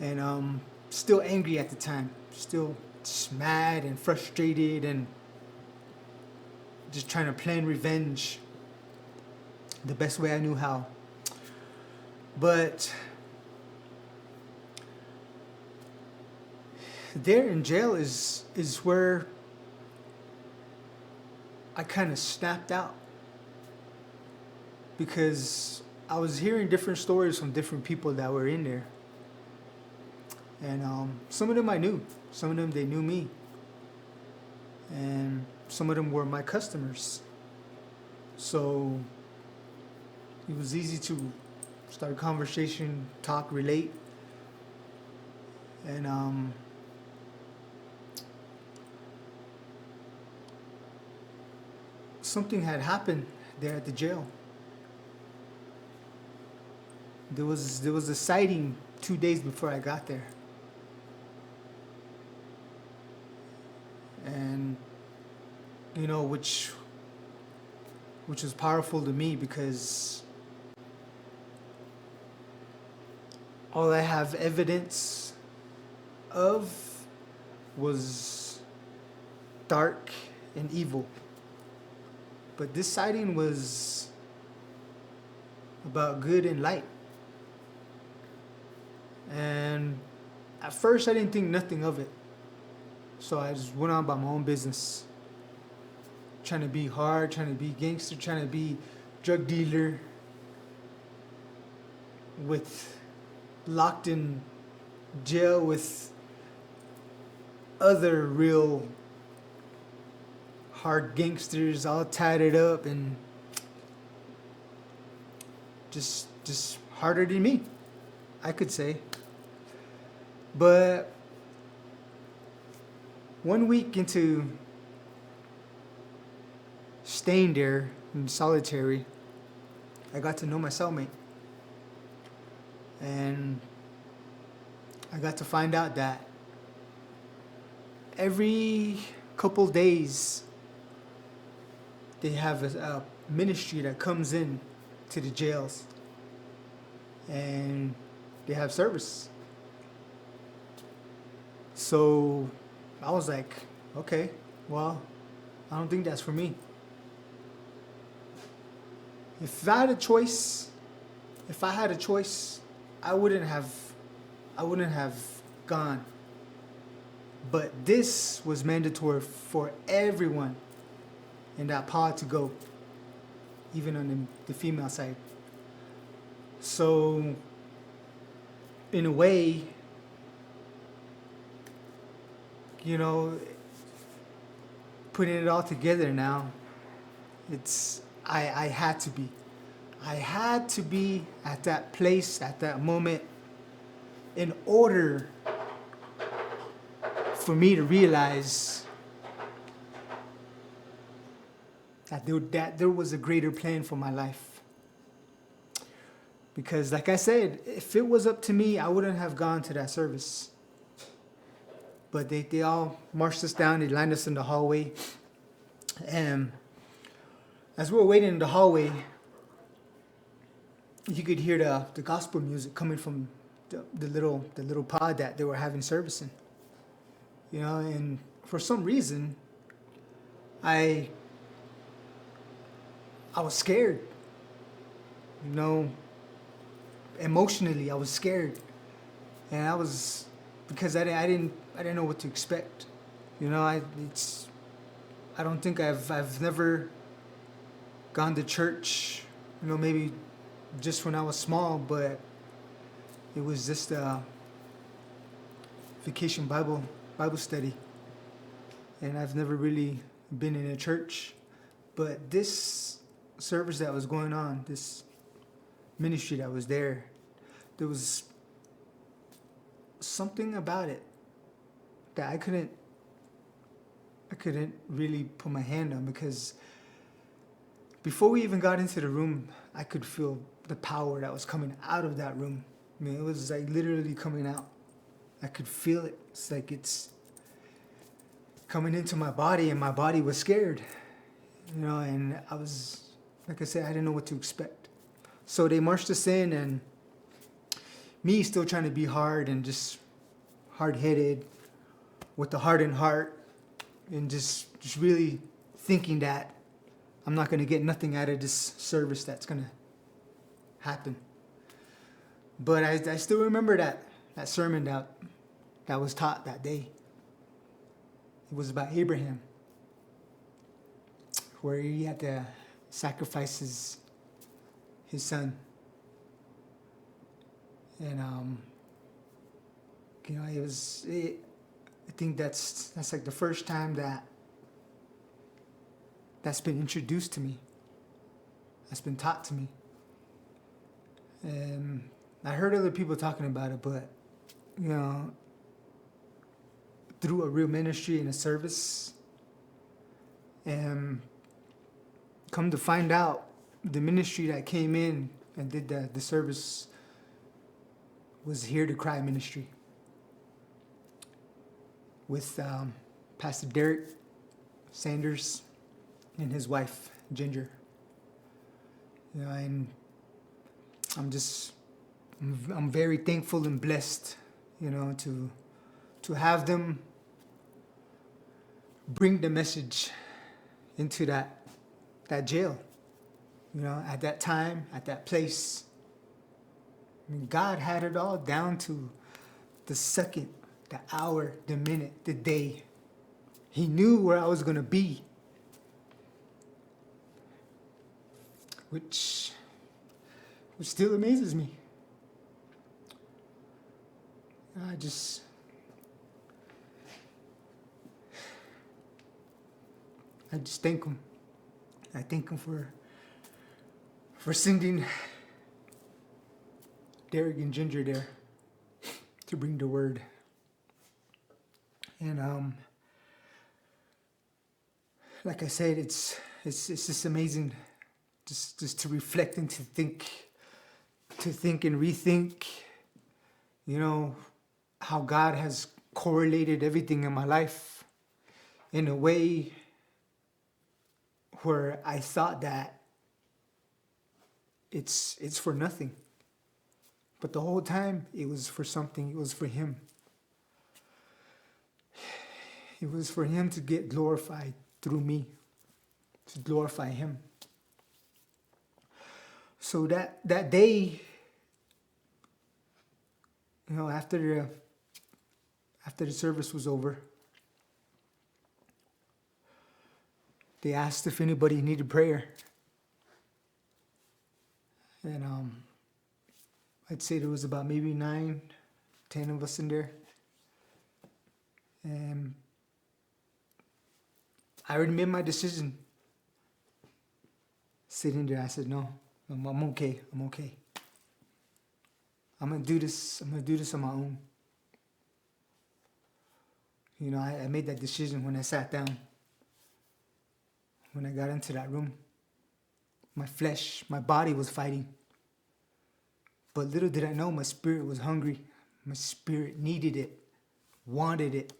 And still angry at the time. Still just mad and frustrated and just trying to plan revenge the best way I knew how. But there in jail is where I kind of snapped out, because I was hearing different stories from different people that were in there, and some of them I knew, some of them they knew me, and some of them were my customers. So it was easy to start a conversation, talk, relate, and something had happened there at the jail. There was a sighting 2 days before I got there, and which was powerful to me because all I have evidence of was dark and evil. But this sighting was about good and light. And at first I didn't think nothing of it. So I just went on about my own business. Trying to be hard, trying to be gangster, trying to be drug dealer with locked in jail with other real hard gangsters all tatted up and just harder than me, I could say. But 1 week into staying there in solitary, I got to know my cellmate. And I got to find out that every couple days they have a ministry that comes in to the jails and they have service. So I was like, okay, well, I don't think that's for me. If I had a choice, I wouldn't have gone. But this was mandatory for everyone in that pod to go, even on the female side. So, in a way, putting it all together now, I had to be. I had to be at that place, at that moment, in order for me to realize that there was a greater plan for my life. Because like I said, if it was up to me, I wouldn't have gone to that service. But they all marched us down, they lined us in the hallway. And as we were waiting in the hallway, you could hear the gospel music coming from the little pod that they were having service in. And for some reason, I was scared. Emotionally, I was scared, and because I didn't know what to expect. I don't think I've never gone to church. Maybe just when I was small, but it was just a vacation Bible study, and I've never really been in a church. But this service that was going on, this ministry that was there was something about it that I couldn't really put my hand on, because before we even got into the room, I could feel the power that was coming out of that room. It was like literally coming out. I could feel it. It's like it's coming into my body, and my body was scared. And I was, like I said, I didn't know what to expect. So they marched us in, and me still trying to be hard and just hard-headed with the hardened heart, and just really thinking that I'm not going to get nothing out of this service that's going to happen. But I still remember that sermon that was taught that day. It was about Abraham, where he had to sacrifice his son. And it was. I think that's like the first time that's been introduced to me. That's been taught to me. And I heard other people talking about it, but you know, through a real ministry and a service, and come to find out, the ministry that came in and did the service was Here to Cry ministry with Pastor Derek Sanders and his wife Ginger. And I'm very thankful and blessed, to have them bring the message into that jail. At that time, at that place. I mean, God had it all down to the second, the hour, the minute, the day. He knew where I was going to be. Which still amazes me. I just thank him. I thank him for sending Derek and Ginger there to bring the word. And like I said, it's just amazing just to reflect and to think and rethink, how God has correlated everything in my life in a way where I thought that it's for nothing. But the whole time it was for something. It was for him. It was for him to get glorified through me, to glorify him. So that day, after the service was over, they asked if anybody needed prayer. And I'd say there was about maybe 9, 10 of us in there. And I already made my decision. Sitting there, I said, no, I'm okay. I'm going to do this on my own. I made that decision when I sat down. When I got into that room. My flesh, my body was fighting. But little did I know, my spirit was hungry. My spirit needed it, wanted it.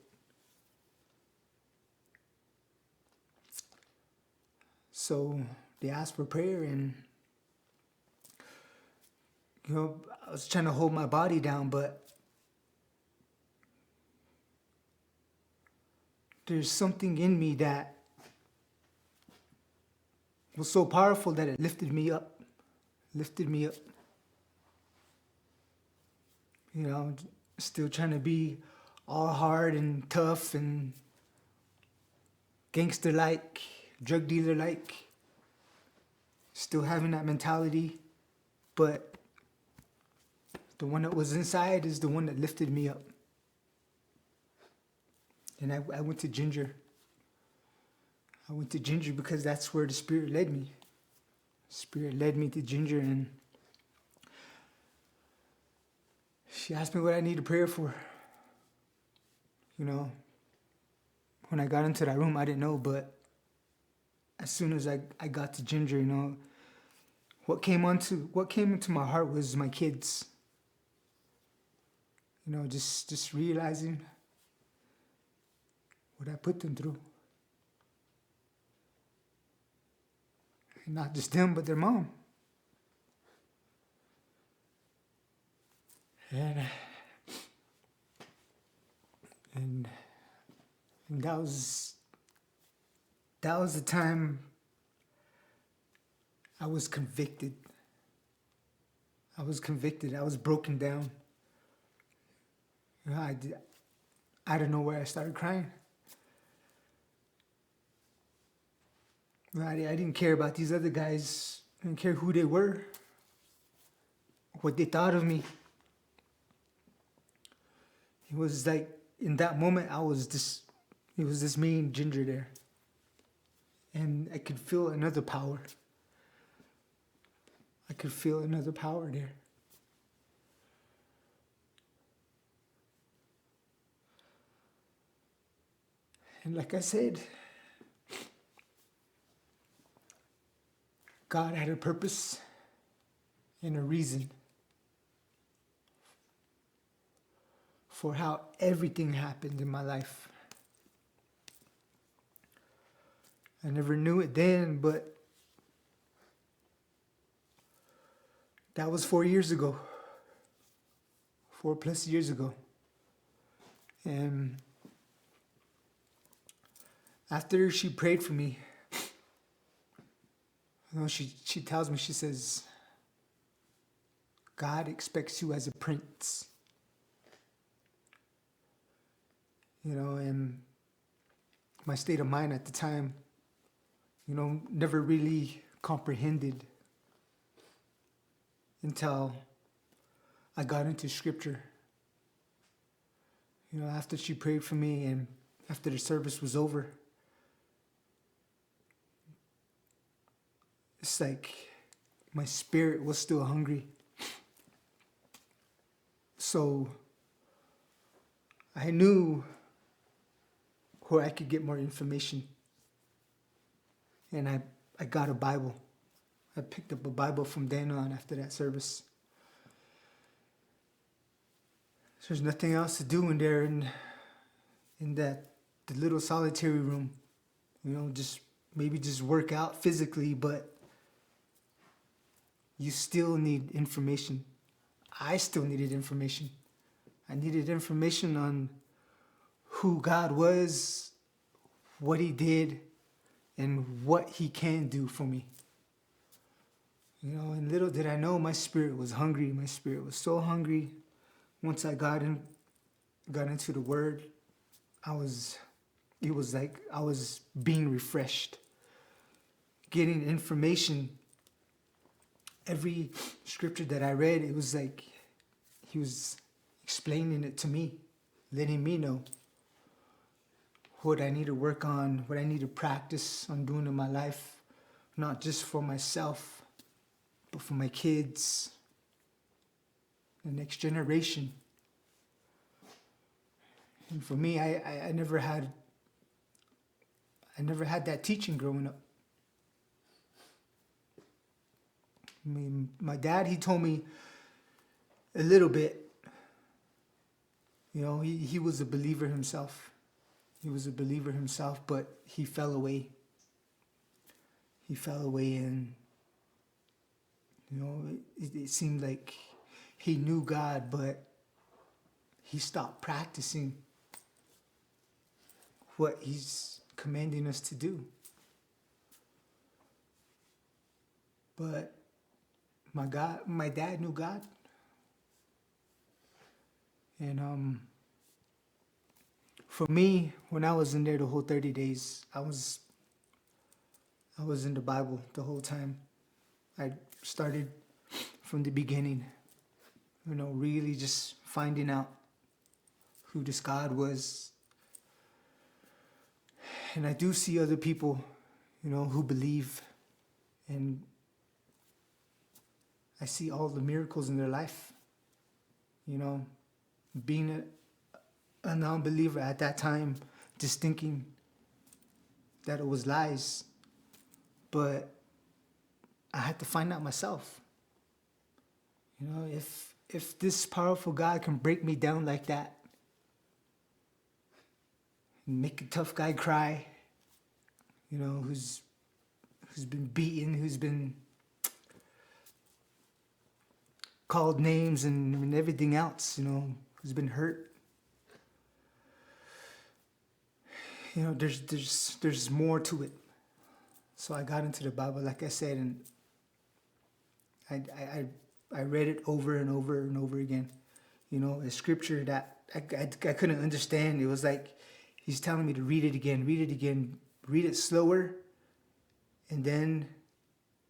So they asked for prayer, and I was trying to hold my body down, but there's something in me that was so powerful that it lifted me up. Still trying to be all hard and tough and gangster-like, drug dealer-like. Still having that mentality, but the one that was inside is the one that lifted me up. And I went to Ginger. I went to Ginger because that's where the Spirit led me. The Spirit led me to Ginger, and she asked me what I needed prayer for. When I got into that room, I didn't know, but as soon as I got to Ginger, what came into my heart was my kids. Just realizing what I put them through. And not just them, but their mom. And that was the time I was convicted. I was broken down. I don't know where I started crying. I didn't care about these other guys. I didn't care who they were, what they thought of me. It was like in that moment it was this mean ginger there. And I could feel another power. I could feel another power there. And like I said, God had a purpose and a reason for how everything happened in my life. I never knew it then, but that was 4 years ago. 4+ years ago. And after she prayed for me, she tells me, she says, God expects you as a prince. And my state of mind at the time, never really comprehended until I got into scripture. After she prayed for me and after the service was over, it's like my spirit was still hungry. So I knew where I could get more information. And I got a Bible. I picked up a Bible from then on after that service. There's nothing else to do in there in the little solitary room. Just work out physically, but you still need information. I still needed information. I needed information on who God was, what he did, and what he can do for me. And little did I know, my spirit was hungry. My spirit was so hungry. Once I got into the Word, it was like I was being refreshed, getting information. Every scripture that I read, it was like he was explaining it to me, letting me know what I need to work on, what I need to practice on doing in my life, not just for myself, but for my kids, the next generation. And for me, I never had that teaching growing up. I mean, my dad, he told me a little bit. He was a believer himself. He was a believer himself, but he fell away. He fell away, and it seemed like he knew God, but he stopped practicing what he's commanding us to do. But my dad knew God. And for me, when I was in there the whole 30 days, I was in the Bible the whole time. I started from the beginning, really just finding out who this God was. And I do see other people, who believe, and I see all the miracles in their life. Being a non-believer at that time, just thinking that it was lies. But I had to find out myself. If this powerful God can break me down like that, and make a tough guy cry, who's been beaten, who's been called names and everything else, who's been hurt. There's more to it. So I got into the Bible, like I said, and I read it over and over and over again. A scripture that I couldn't understand. It was like he's telling me to read it again, read it slower, and then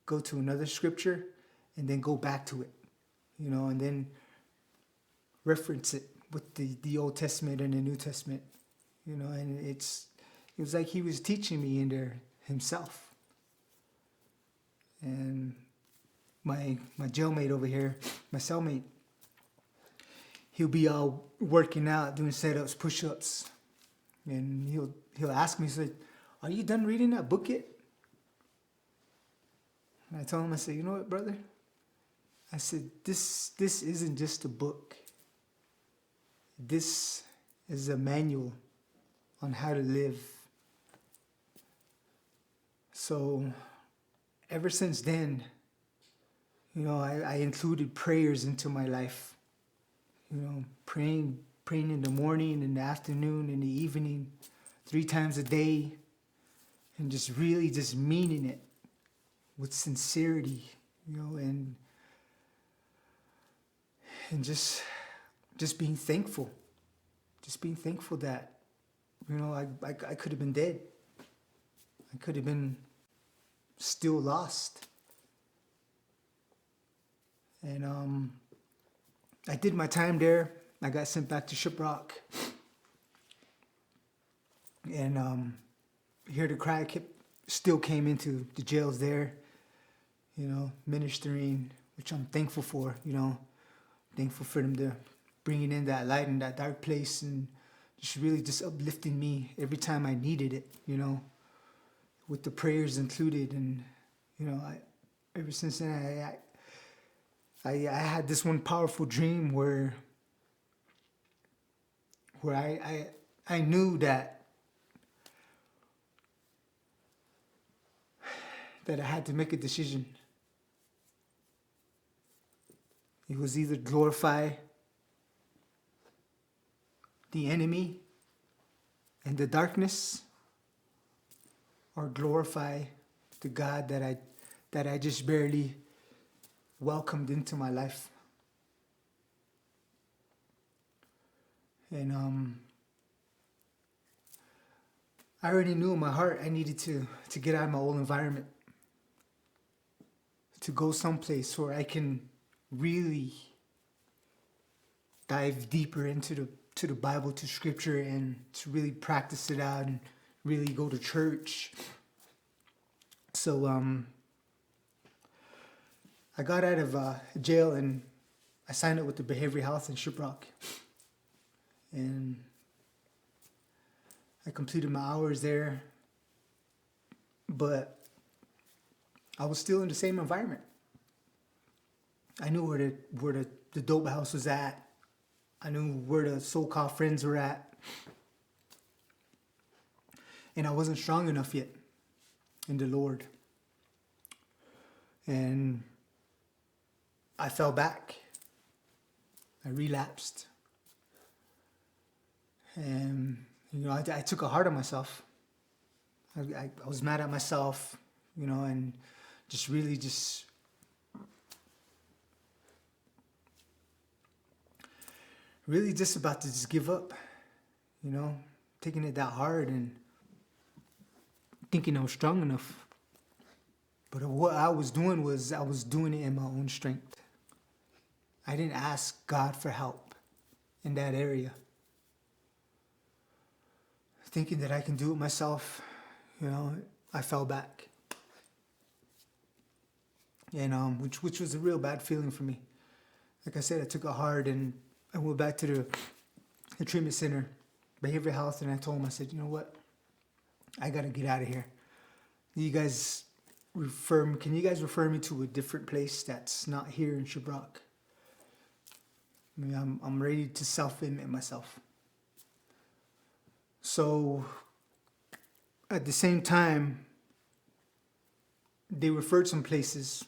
go to another scripture, and then go back to it, and then reference it with the Old Testament and the New Testament, and it was like he was teaching me in there himself. And my jailmate over here, my cellmate, he'll be working out, doing setups, push-ups, and he'll ask me, he's like, "Are you done reading that book yet?" And I told him, I said, "You know what, brother?" I said, this isn't just a book. This is a manual on how to live. So ever since then, I included prayers into my life. Praying in the morning, in the afternoon, in the evening, 3 times a day, and just really just meaning it with sincerity, and just being thankful. Just being thankful that, I could have been dead. I could have been still lost. And I did my time there. I got sent back to Shiprock. And Here to Cry still came into the jails there, ministering, which I'm thankful for, thankful for them to bringing in that light in that dark place and just really just uplifting me every time I needed it, with the prayers included. And, ever since then, I had this one powerful dream where I knew that I had to make a decision. It was either glorify the enemy and the darkness, or glorify the God that I just barely welcomed into my life. And I already knew in my heart I needed to get out of my old environment, to go someplace where I can really dive deeper into the Bible, to Scripture, and to really practice it out and really go to church. So I got out of jail and I signed up with the behavioral health in Shiprock. And I completed my hours there, but I was still in the same environment. I knew where the dope house was at. I knew where the so-called friends were at. And I wasn't strong enough yet in the Lord. And I fell back. I relapsed. And, I took it hard on myself. I was mad at myself, and just really just about to just give up, taking it that hard and thinking I was strong enough. But what I was doing was I was doing it in my own strength. I didn't ask God for help in that area. Thinking that I can do it myself, I fell back. And which was a real bad feeling for me. Like I said, I took it hard and I went back to the treatment center, behavioral health, and I told them, I said, "You know what? I gotta get out of here. Can you guys refer me to a different place that's not here in Shiprock? I'm ready to self-admit myself." So at the same time, they referred some places,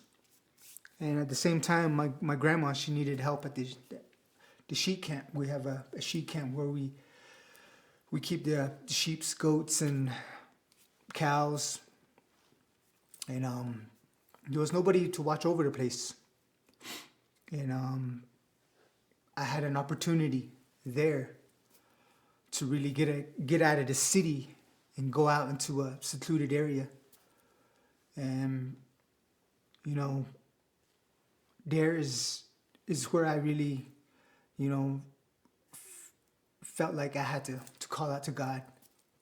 and at the same time, my grandma, she needed help at the sheep camp. We have a sheep camp where we keep the sheep, goats, and cows, and there was nobody to watch over the place, and I had an opportunity there to really get out of the city and go out into a secluded area. And there is where I really felt like I had to call out to God,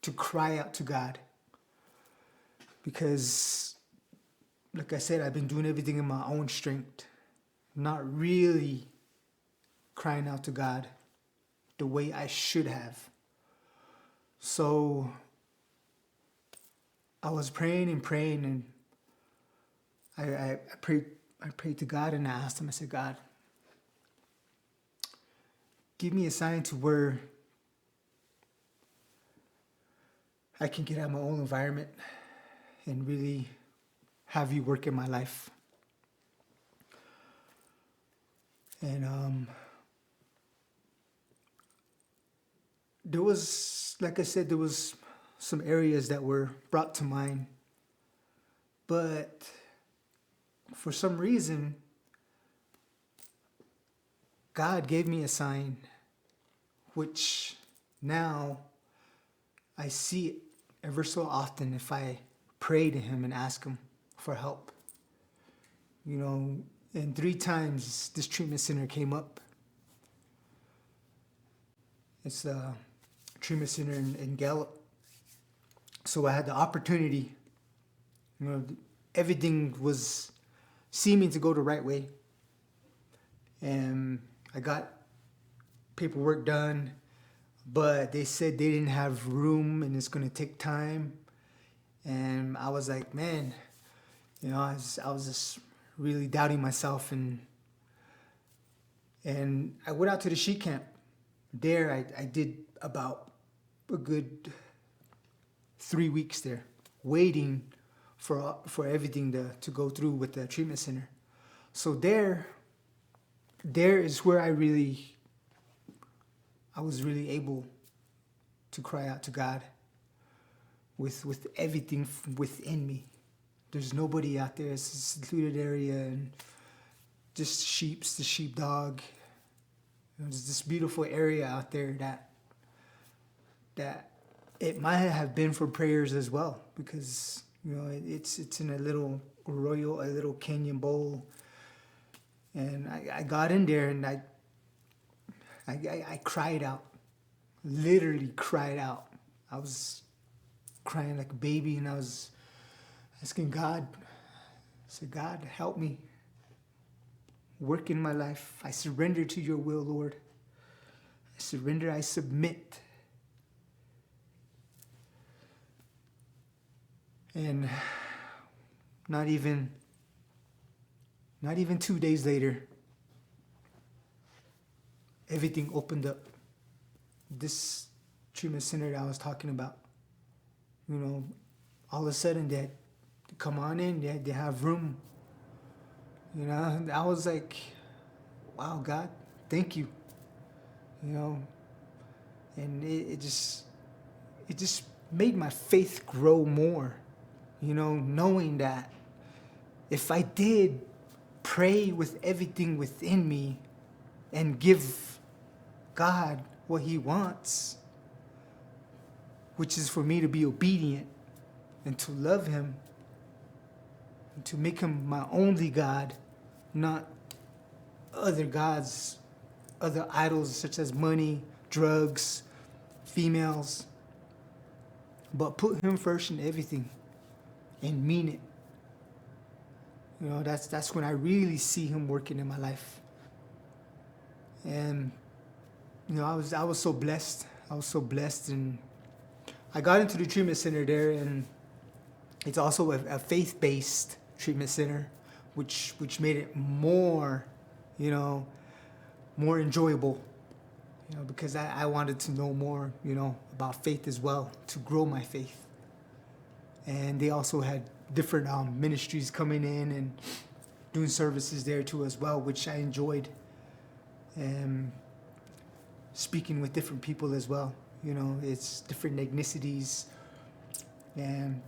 to cry out to God. Because, like I said, I've been doing everything in my own strength, not really crying out to God the way I should have. So I was praying and praying, and I prayed to God, and I asked him, I said, God, give me a sign to where I can get out of my own environment and really have you work in my life. And there was, like I said, there was some areas that were brought to mind, but for some reason, God gave me a sign, which now I see it ever so often if I pray to him and ask him for help. You know, and 3 times this treatment center came up. It's a treatment center in Gallup. So I had the opportunity, you know, everything was seeming to go the right way. And I got paperwork done, but they said they didn't have room and it's going to take time. And I was like, man, you know, I was just really doubting myself, and I went out to the sheet camp. There, I did about a good 3 weeks there, waiting for everything to go through with the treatment center. So there is where I was really able to cry out to God with everything within me. There's nobody out there. It's a secluded area, and just the sheepdog. You know, there's this beautiful area out there that it might have been for prayers as well, because you know it's in a little arroyo, a little canyon bowl, and I got in there and I cried out, literally cried out. I was crying like a baby, and I was asking God, I said, God, help me. Work in my life. I surrender to your will, Lord. I surrender, I submit. And not even 2 days later, everything opened up. This treatment center that I was talking about, you know, all of a sudden they come on in, they have room. You know, I was like, wow, God, thank you. You know, and it just made my faith grow more, you know, knowing that if I did pray with everything within me and give God what he wants, which is for me to be obedient and to love him and to make him my only God, not other gods, other idols such as money, drugs, females, but put him first in everything and mean it. You know, that's when I really see him working in my life. And you know, I was so blessed. And I got into the treatment center there, and it's also a faith-based treatment center, which made it more, you know, more enjoyable, you know, because I wanted to know more, you know, about faith as well, to grow my faith. And they also had different ministries coming in and doing services there too as well, which I enjoyed. And speaking with different people as well, you know, it's different ethnicities and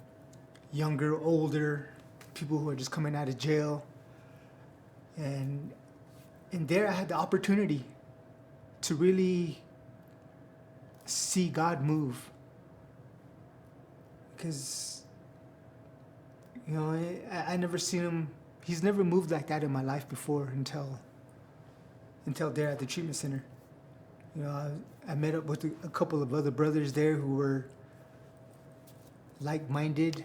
younger, older, people who are just coming out of jail. And there I had the opportunity to really see God move. Because, you know, I never seen him, he's never moved like that in my life before until there at the treatment center. You know, I met up with a couple of other brothers there who were like-minded,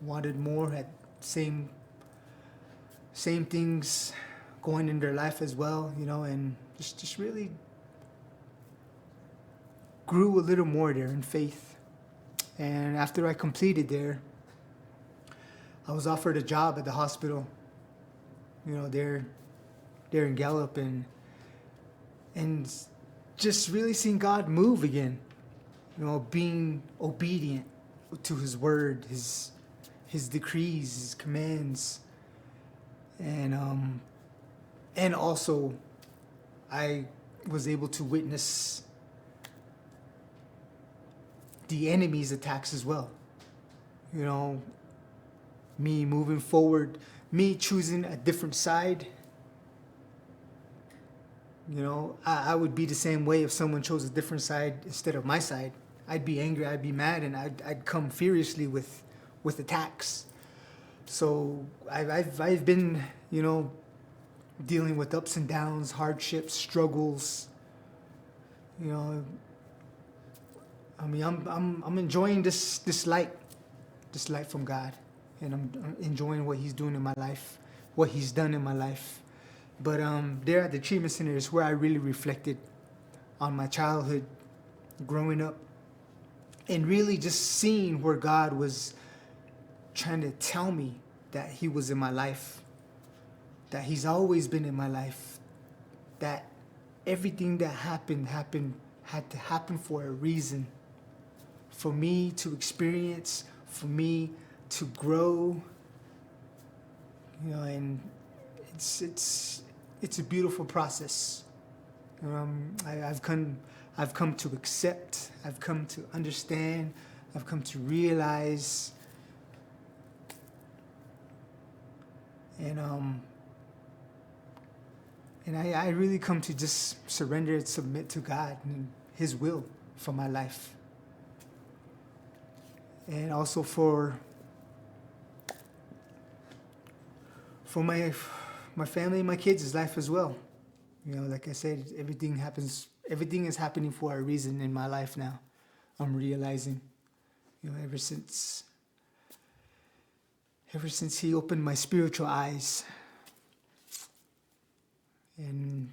wanted more, had same same things going in their life as well, you know, and just really grew a little more there in faith. And after I completed there, I was offered a job at the hospital, you know, there in Gallup, and just really seeing God move again, you know, being obedient to His word, His decrees, His commands, and also I was able to witness the enemy's attacks as well. You know, me moving forward, me choosing a different side. You know, I would be the same way if someone chose a different side instead of my side. I'd be angry, I'd be mad, and I'd come furiously with attacks. So I've been, you know, dealing with ups and downs, hardships, struggles. You know, I mean, I'm enjoying this light from God, and I'm enjoying what He's doing in my life, what He's done in my life. But there at the treatment center is where I really reflected on my childhood, growing up, and really just seeing where God was trying to tell me that He was in my life, that He's always been in my life, that everything that happened had to happen for a reason, for me to experience, for me to grow, you know, and it's a beautiful process. I've come to accept, I've come to understand, I've come to realize, and I really come to just surrender and submit to God and His will for my life, and also for my family and my kids' life as well. You know, like I said, everything is happening for a reason in my life now. I'm realizing, you know, ever since He opened my spiritual eyes, and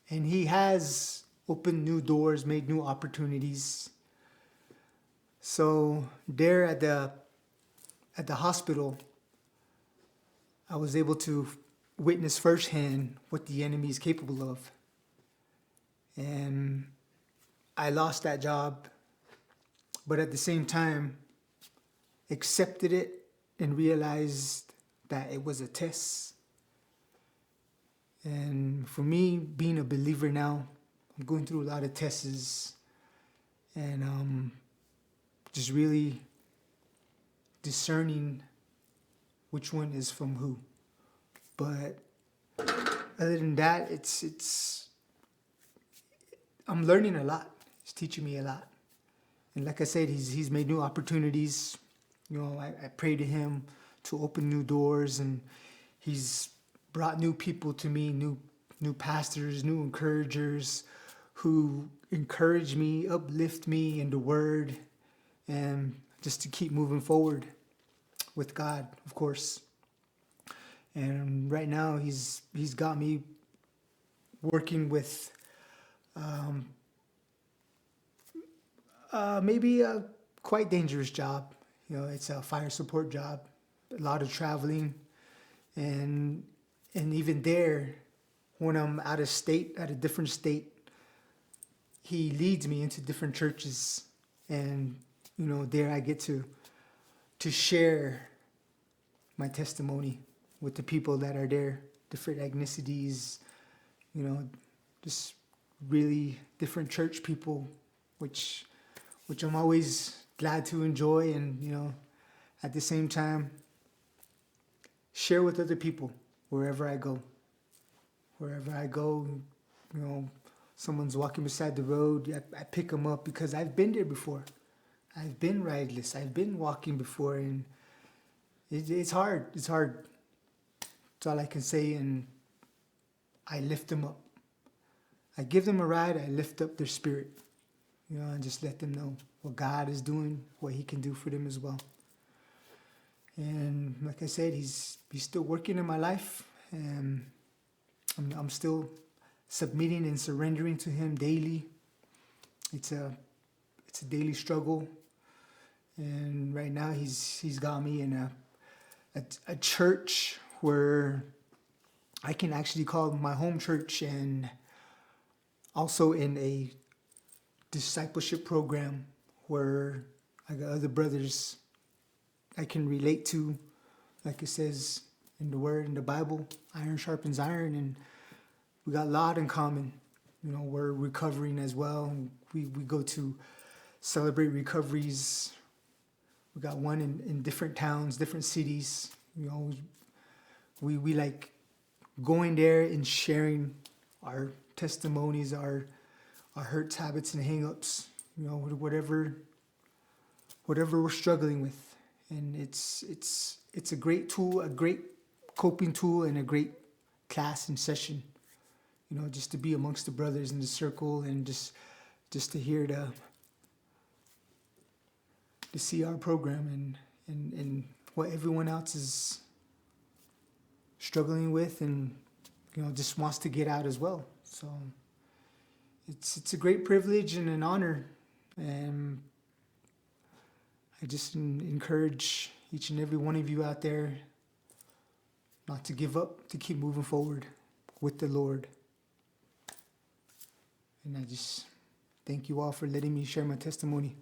He has opened new doors, made new opportunities. So there at the hospital, I was able to witness firsthand what the enemy is capable of. And I lost that job, but at the same time, accepted it and realized that it was a test. And for me, being a believer now, I'm going through a lot of tests, and just really discerning which one is from who. But other than that, I'm learning a lot. He's teaching me a lot. And like I said, he's made new opportunities. You know, I pray to Him to open new doors, and He's brought new people to me, new pastors, new encouragers who encourage me, uplift me in the Word, and just to keep moving forward with God, of course. And right now, He's got me working with maybe a quite dangerous job. You know, it's a fire support job, a lot of traveling, and even there, when I'm out of state, at a different state, He leads me into different churches, and you know, there I get to share my testimony with the people that are there, different ethnicities, you know, just really different church people, which I'm always glad to enjoy, and you know, at the same time, share with other people wherever I go. Wherever I go, you know, someone's walking beside the road, I pick them up because I've been there before. I've been rideless. I've been walking before, and it's hard. It's hard. That's all I can say, and I lift them up. I give them a ride. I lift up their spirit, and just let them know what God is doing, what He can do for them as well. And like I said, He's still working in my life, and I'm still submitting and surrendering to Him daily. It's a daily struggle, and right now He's got me in a church where I can actually call my home church, and also in a discipleship program where I got other brothers I can relate to, like it says in the Word, in the Bible, iron sharpens iron, and we got a lot in common. We're recovering as well. We go to celebrate recoveries. We got one in different towns, different cities. We like going there and sharing our testimonies, our hurts, habits, and hang-ups, whatever we're struggling with. And it's a great tool, a great coping tool, and a great class and session, just to be amongst the brothers in the circle, and just to hear to see our program and what everyone else is struggling with, and just wants to get out as well. So it's a great privilege and an honor, and I just encourage each and every one of you out there not to give up, to keep moving forward with the Lord. And I just thank you all for letting me share my testimony.